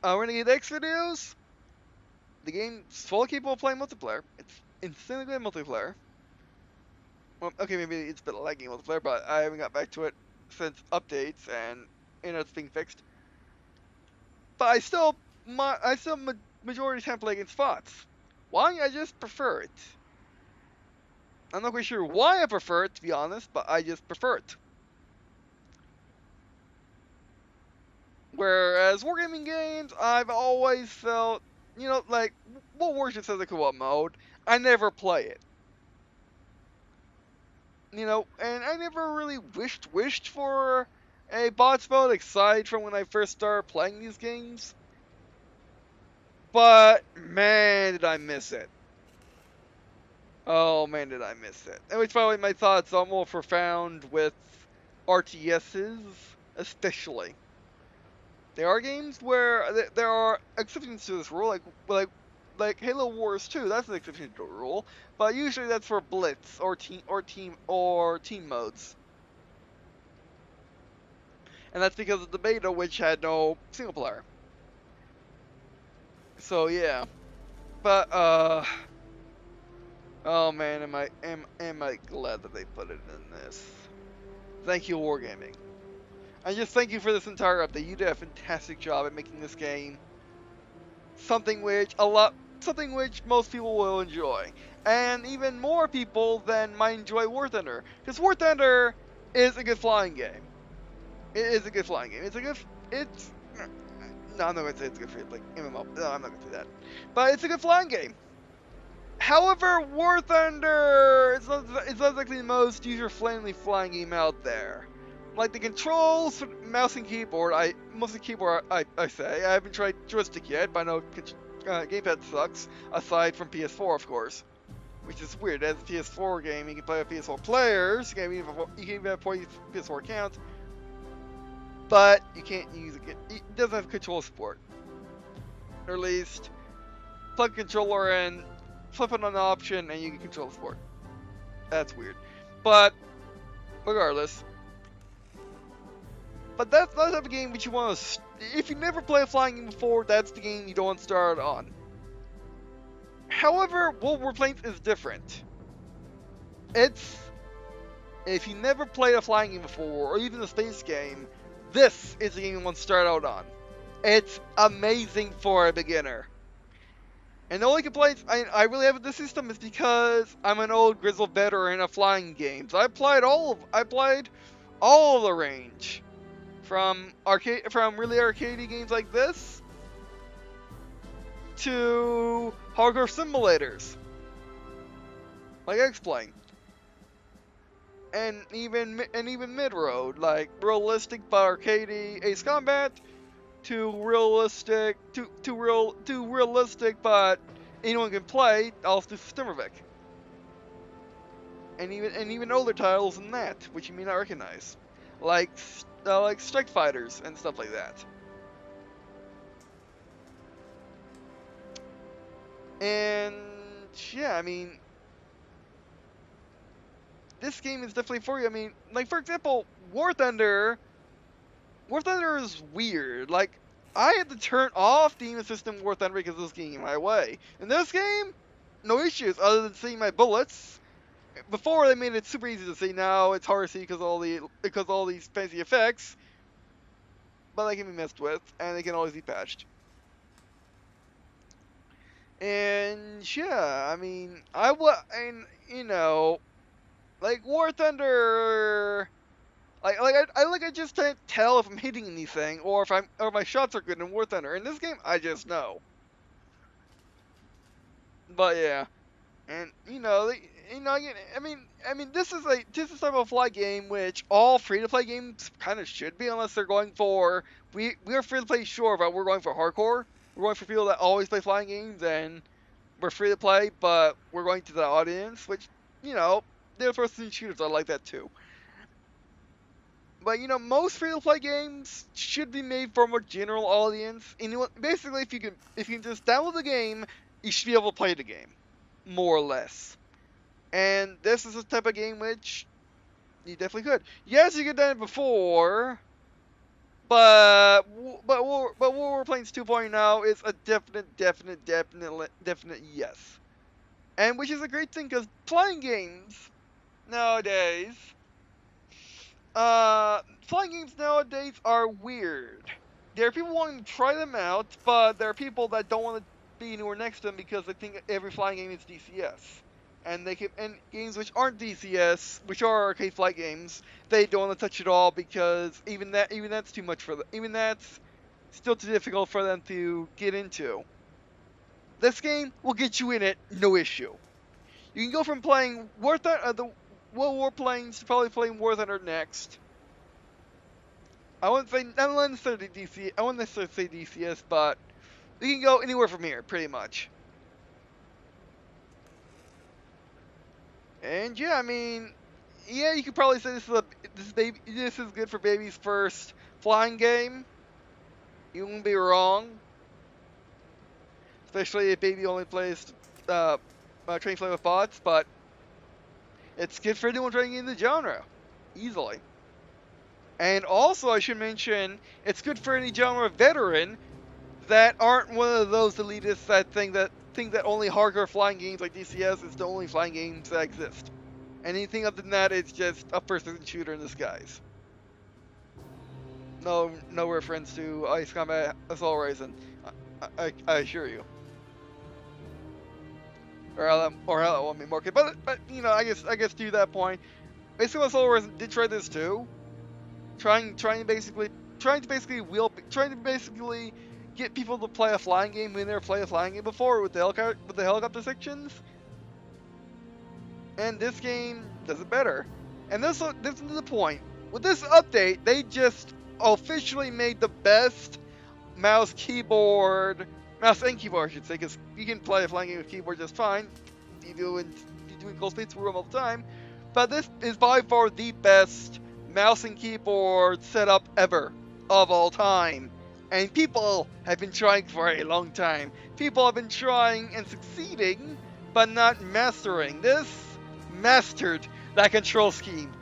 Renegade X videos? The game's fully capable of playing multiplayer. It's insanely good multiplayer. Well, okay, maybe it's a bit laggy multiplayer, but I haven't got back to it since updates and it's being fixed. But I still majority of the time play against bots. Why? I just prefer it. I'm not quite sure why I prefer it, to be honest, but I just prefer it. Whereas wargaming games, I've always felt, you know, like, World War just has a co-op mode. I never play it. You know, and I never really wished for a bots mode aside from when I first started playing these games. But man, did I miss it. Oh man, did I miss it. And which probably my thoughts are more profound with RTSs, especially. There are games where there are exceptions to this rule, like Halo Wars 2. That's an exception to the rule, but usually that's for Blitz or team modes. And that's because of the beta, which had no single player. So yeah, but oh man, am I glad that they put it in this. Thank you, Wargaming. And just thank you for this entire update. You did a fantastic job at making this game something which most people will enjoy, and even more people than might enjoy War Thunder, because War Thunder is a good flying game. It is a good flying game. No, I'm not gonna say it's good for like MMO. No, I'm not gonna say that. But it's a good flying game. However, War Thunder it's not exactly the most user-friendly flying game out there. Like the controls, mouse and keyboard, mostly keyboard. I say I haven't tried joystick yet, but I know gamepad sucks. Aside from PS4, of course, which is weird. As a PS4 game, you can play with PS4 players. You can even have PS4 accounts, but you can't use it. It doesn't have control support, or at least plug a controller in, flip it on an option, and you can control the support. That's weird, but regardless. But that's not the type of game which you want to. If you never played a flying game before, that's the game you don't want to start on. However, Warplanes is different. If you never played a flying game before, or even a space game, this is the game you want to start out on. It's amazing for a beginner. And the only complaints I really have with this system is because I'm an old grizzled veteran of flying games. I played all of the range. From really arcadey games like this to hardcore simulators like X-Plane, and even mid-road like realistic but arcadey Ace Combat to realistic but anyone can play also Stimmervik, and even older titles than that which you may not recognize like Strike Fighters and stuff like that. And yeah, I mean, this game is definitely for you. I mean, like for example, War Thunder is weird. Like, I had to turn off the aim assistant War Thunder because this getting in my way. In this game, no issues other than seeing my bullets. Before they made it super easy to see, now it's hard to see because all these fancy effects. but they can be messed with, and they can always be patched. And yeah, I mean, and you know, like War Thunder, I just can't tell if I'm hitting anything or if my shots are good in War Thunder. In this game, I just know. But yeah. And this is type of fly game which all free to play games kind of should be, unless they're going for we are free to play, sure, but we're going for hardcore. We're going for people that always play flying games, and we're free to play, but we're going to the audience, which they're first-person shooters. I like that too. But most free to play games should be made for a more general audience. And basically, if you can just download the game, you should be able to play the game, more or less. And this is a type of game which you definitely could. Yes, you could have done it before, but Warplanes 2.0 is a definite yes. And which is a great thing, because playing games nowadays, flying games nowadays are weird. There are people wanting to try them out, but there are people that don't want to be anywhere next to them because they think every flying game is DCS. And games which aren't DCS, which are arcade flight games, they don't want to touch it all, because even that's too much for them. Even that's still too difficult for them to get into. This game will get you in it, no issue. You can go from playing the Warplanes to probably playing War Thunder next. I wouldn't necessarily say DCS, but we can go anywhere from here, pretty much. And yeah, I mean, yeah, you could probably say this is good for baby's first flying game. You won't be wrong, especially if baby only plays train flight with bots. But it's good for anyone trying in the genre, easily. And also, I should mention, it's good for any genre veteran that aren't one of those elitists that think that only hardcore flying games like DCS is the only flying games that exist. Anything other than that, it's just a first-person shooter in disguise. No reference to Ice Combat Assault Racing, I assure you. Or how that won't be marketed. But I guess to that point, basically Assault Racing did try this too. Trying to basically get people to play a flying game when they never played a flying game before with the helicopter sections. And this game does it better. And this is the point. With this update, they just officially made the best mouse and keyboard, I should say, because you can play a flying game with keyboard just fine. You do in close space room all the time. But this is by far the best mouse and keyboard setup ever of all time. And people have been trying for a long time. People have been trying and succeeding, but not mastering. This mastered that control scheme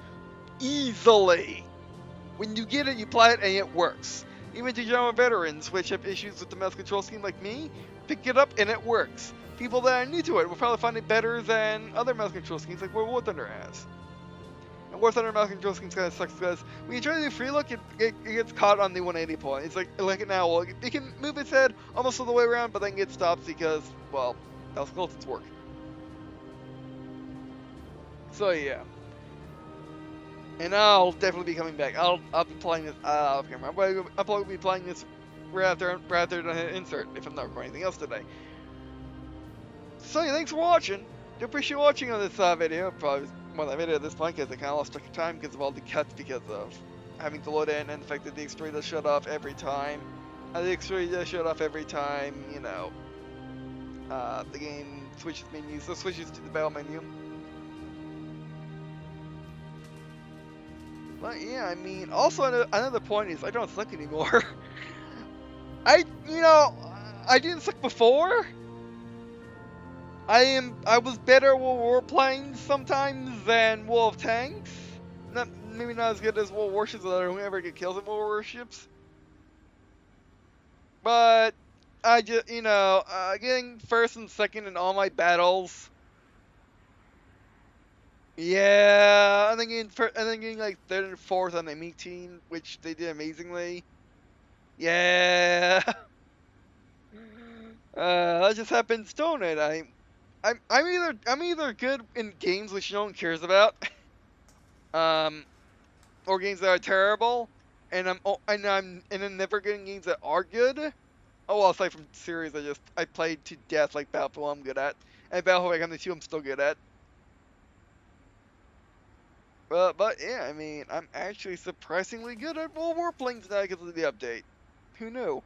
easily. When you get it, you apply it, and it works. Even to genre veterans, which have issues with the mouse control scheme like me, pick it up and it works. People that are new to it will probably find it better than other mouse control schemes like what War Thunder has. And War Thunder mouse control schemes kind of sucks because when you try to do free look, it gets caught on the 180 point. It's like an owl. It can move its head almost all the way around, but then it stops because, well, that's its work. So yeah. And I'll definitely be coming back. I'll be playing this off camera. I'll probably be playing this right after I hit insert if I'm not recording anything else today. So yeah, thanks for watching. Do appreciate watching on this video. Probably more than a video at this point because I kind of lost track of time because of all the cuts, because of having to load in, and the fact that the X3 does shut off every time. The X3 does shut off every time, the game switches menus, so switches to the battle menu. But yeah, I mean, also another point is I don't suck anymore. I didn't suck before. I was better at Warplanes sometimes than War of Tanks. Maybe not as good as World Warships, or whoever get kills in World Warships. But I just, getting first and second in all my battles. Yeah, and then getting like third and fourth on the meat team, which they did amazingly. Yeah. That just happens, don't it? I'm either good in games which no one cares about, um, or games that are terrible, and I'm never good in games that are good. Oh, well, aside from series, I played to death like Battlefield I'm good at, and Battlefield Economy 2 I'm still good at. But yeah, I mean, I'm actually surprisingly good at World Warplanes now because of the update. Who knew?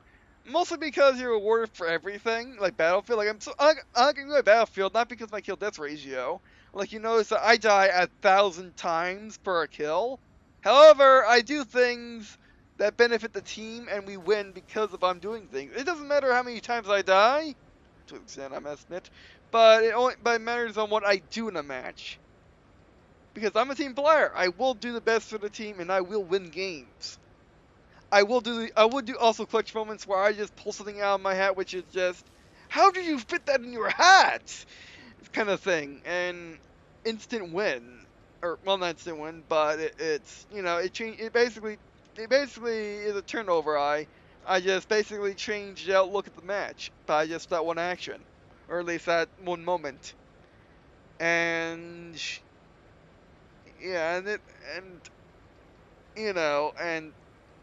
Mostly because you're rewarded for everything, like Battlefield. Like I'm good at Battlefield not because of my kill death ratio. Like you notice that I die 1,000 times per kill. However, I do things that benefit the team, and we win because of I'm doing things. It doesn't matter how many times I die, to an extent I must admit, but it matters on what I do in a match. Because I'm a team player. I will do the best for the team and I will win games. I would do also clutch moments where I just pull something out of my hat which is just how do you fit that in your hat? Kind of thing. And instant win. Or well not instant win, but it's it basically is a turnover I just basically changed the outlook of the match by just that one action. Or at least that one moment. And yeah, and and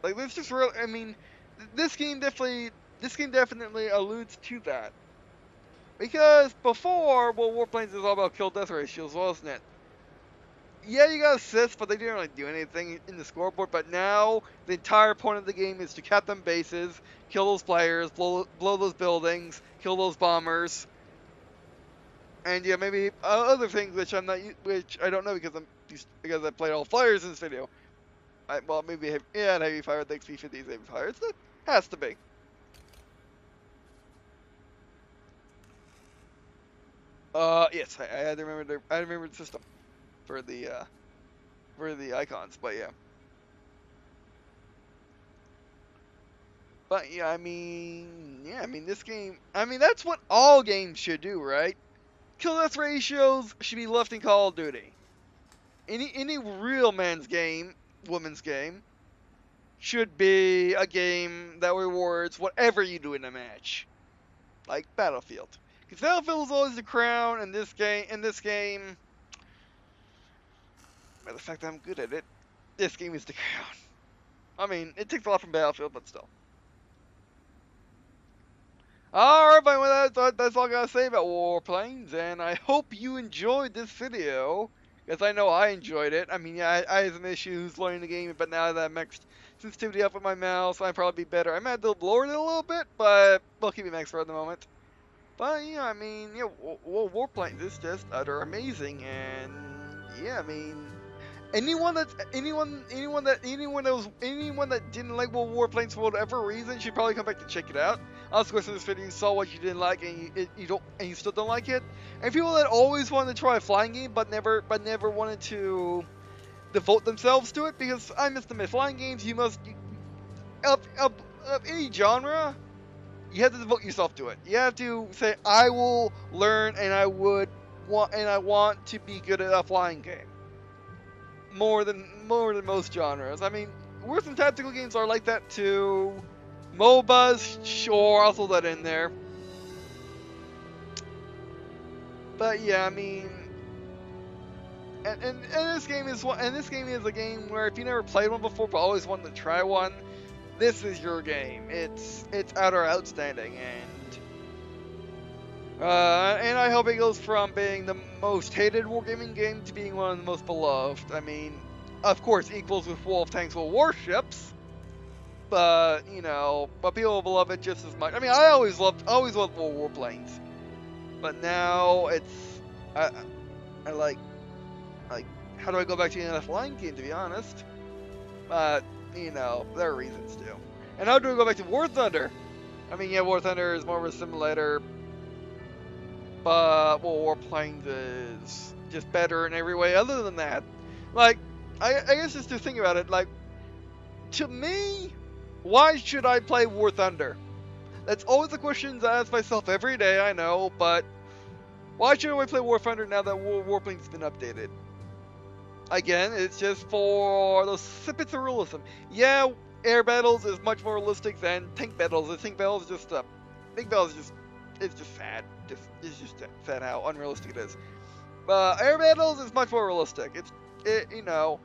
like this just real. I mean, this game definitely alludes to that because before, well, Warplanes is all about kill death ratios, wasn't it? Yeah, you got assists, but they didn't really do anything in the scoreboard. But now the entire point of the game is to cap them bases, kill those players, blow those buildings, kill those bombers, and yeah, maybe other things which I don't know because I played all flyers in this video. Well, maybe heavy fire. The XP-50 is heavy fire. It has to be. Yes, I had to remember I remember the system for the icons, but yeah. But yeah, I mean this game. I mean that's what all games should do, right? Kill death ratios should be left in Call of Duty. Any real man's game, woman's game, should be a game that rewards whatever you do in a match. Like Battlefield. Because Battlefield is always the crown, and in this game, by the fact that I'm good at it, this game is the crown. I mean, it takes a lot from Battlefield, but still. Alright, but that's all I gotta say about Warplanes, and I hope you enjoyed this video, because I know I enjoyed it. I mean, yeah, I had some issues learning the game, but now that I maxed sensitivity up with my mouse, I'd probably be better. I might have to lower it a little bit, but we'll keep it maxed for the moment. But yeah, I mean, yeah, Warplanes is just utter amazing, and yeah, I mean, anyone that didn't like Warplanes for whatever reason should probably come back to check it out. Of course, in this video, you saw what you didn't like, and you still don't like it. And people that always wanted to try a flying game but never wanted to devote themselves to it, because I must admit, flying games of any genre. You have to devote yourself to it. You have to say, I will learn and I want to be good at a flying game. More than most genres. I mean, Wars and tactical games are like that too. MOBAs, sure, I'll throw that in there. But yeah, I mean, and this game is a game where if you never played one before but always wanted to try one, this is your game. It's utter outstanding, and I hope it goes from being the most hated wargaming game to being one of the most beloved. I mean, of course, equals with World of Tanks World Warships, but but people will love it just as much. I mean, I always loved World Warplanes, but now it's I like how do I go back to the flying game, to be honest? But there are reasons to. And how do we go back to War Thunder? I mean, yeah, War Thunder is more of a simulator, but Warplanes is just better in every way other than that. Like, I guess just to think about it, like, to me, why should I play War Thunder? That's always the questions I ask myself every day, I know, but why should I play War Thunder now that Warplanes has been updated? Again, it's just for those snippets of realism. Yeah, air battles is much more realistic than tank battles. The tank battles is just it's just sad. It's just sad how unrealistic it is. Air battles is much more realistic. You know,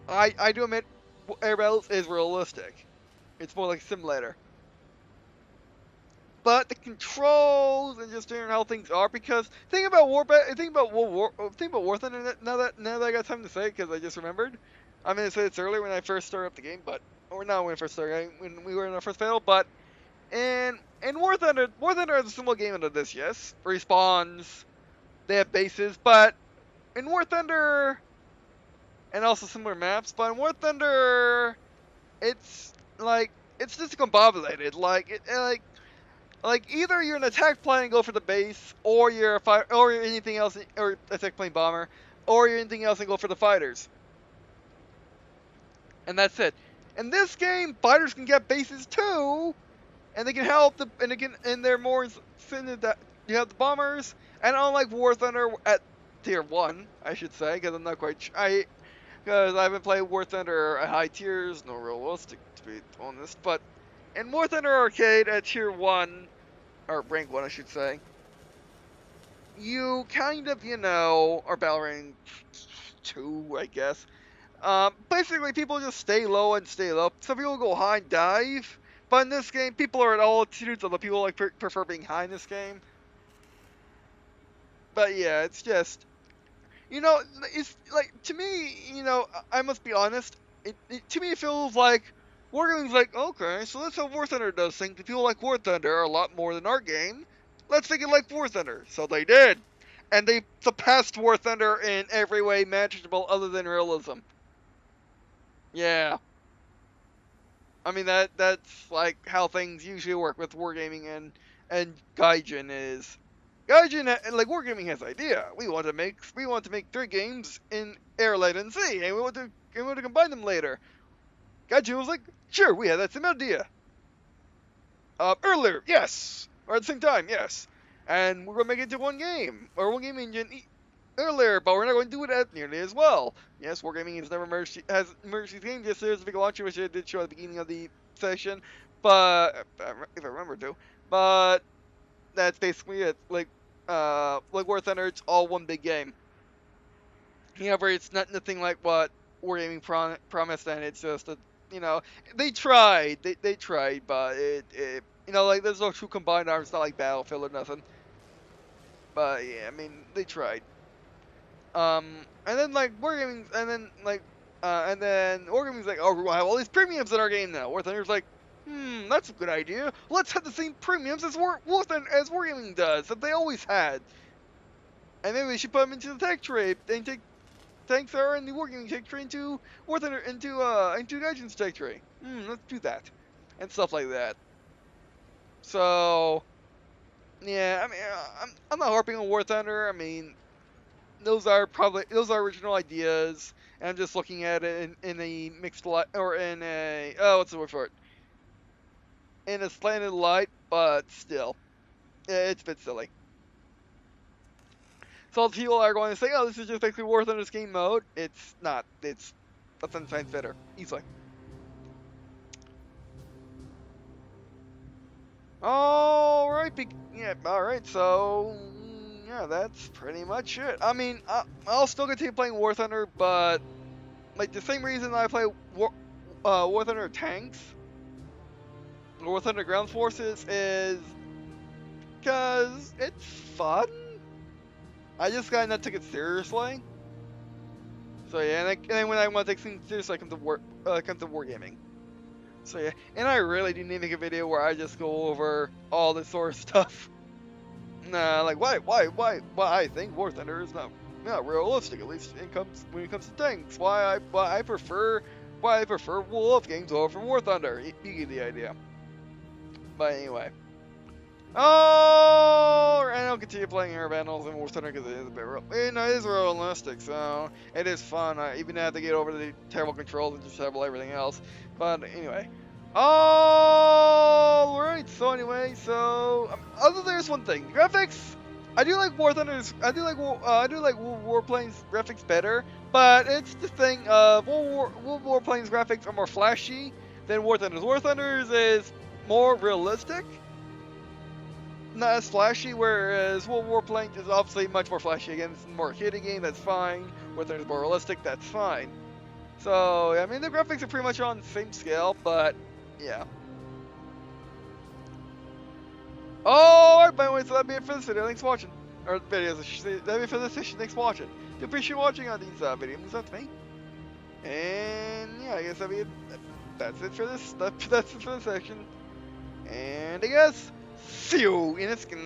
I do admit air battles is realistic. It's more like a simulator. But the controls and just hearing how things are, because think about War Thunder. Now that I got time to say it, because I just remembered. I mean, I said it's earlier when I first started up the game, or not when I first started, when we were in our first battle. But in War Thunder is a similar game into this. Yes, respawns, they have bases, but in War Thunder, and also similar maps. But in War Thunder, it's just combobulated. Like either you're an attack plane and go for the base, or you're a fire, or you're anything else, or attack plane bomber, or you're anything else and go for the fighters. And that's it. In this game, fighters can get bases too, and they can help and they're more that you have the bombers, and unlike War Thunder at tier 1, I should say, because I'm not quite because I haven't played War Thunder at high tiers, no realistic to be honest, but in War Thunder Arcade at tier 1, or rank 1 I should say, you kind of, or battle rank 2 I guess. Basically people just stay low and stay low. Some people go high and dive, but in this game people are at all altitudes, although people prefer being high in this game. But yeah, it's just, it's like, to me, I must be honest, to me it feels like Wargaming's like, okay, so that's how War Thunder does things. People like War Thunder a lot more than our game. Let's make it like War Thunder. So they did. And they surpassed War Thunder in every way imaginable other than realism. Yeah. I mean, that's like how things usually work with Wargaming and Gaijin is. Gaijin, like Wargaming has an idea. We want to make 3 games in air, land, and sea, and we want to combine them later. Gaijin was like, sure, we had that same idea. Earlier, yes. Or at the same time, yes. And we're going to make it into one game, or one game engine earlier, but we're not going to do it as nearly as well. Yes, Wargaming has never merged these games. Yes, there's a big launcher, which I did show at the beginning of the session, but, if I remember to. But, that's basically it. Like War Thunder, it's all one big game. However, it's nothing like what Wargaming promised, and it's just they tried, they tried, but it like there's no true combined arms, not like Battlefield or nothing. But yeah, I mean they tried. And then like Wargaming, and then Wargaming's like, oh, we want to have all these premiums in our game now. War Thunder's like, that's a good idea. Let's have the same premiums as Wargaming does, that they always had. And maybe we should put them into the tech trade and take tanks are in the Wargaming tech tree into War Thunder into Gaijin's tech tree. Let's do that. And stuff like that. So yeah, I mean I'm not harping on War Thunder. I mean those are original ideas, and I'm just looking at it in a mixed light, or in a what's the word for it? In a slanted light, but still. It's a bit silly. So people are going to say, oh, this is just basically War Thunder's game mode. It's not. It's a 10 times better. Easily. Alright, alright, so yeah, that's pretty much it. I mean, I'll still continue playing War Thunder, but like the same reason I play War Thunder tanks, War Thunder ground forces, is because it's fun. I just kind of took it seriously. So yeah, and then when I want to take things seriously, I come to Wargaming. So yeah, and I really do need to make a video where I just go over all this sort of stuff. Nah, like why I think War Thunder is not realistic, at least when it comes to tanks. Why I prefer Wolf games over War Thunder. You get the idea. But anyway. Oh, and I'll continue playing air battles in War Thunder because it is a bit it is realistic, so it is fun. I even have to get over the terrible controls and just terrible everything else. But anyway, alright. So anyway, other there's one thing, graphics. I do like War Thunder's. I do like Warplanes graphics better, but it's the thing of Warplanes graphics are more flashy than War Thunders. War Thunders is more realistic, not as flashy, whereas Warplanes is obviously much more flashy. Again, it's more hitting game, that's fine. War Thunders is more realistic, that's fine. So, I mean, the graphics are pretty much on the same scale, but yeah. Oh, alright, by the way, so that'd be it for this video. Thanks for watching. Or videos, I should say. That'd be it for this session. Thanks for watching. Do appreciate watching on these videos. That's me. And yeah, I guess that'd be it. That's it for this. That's it for this section. And I guess, see you in a skin.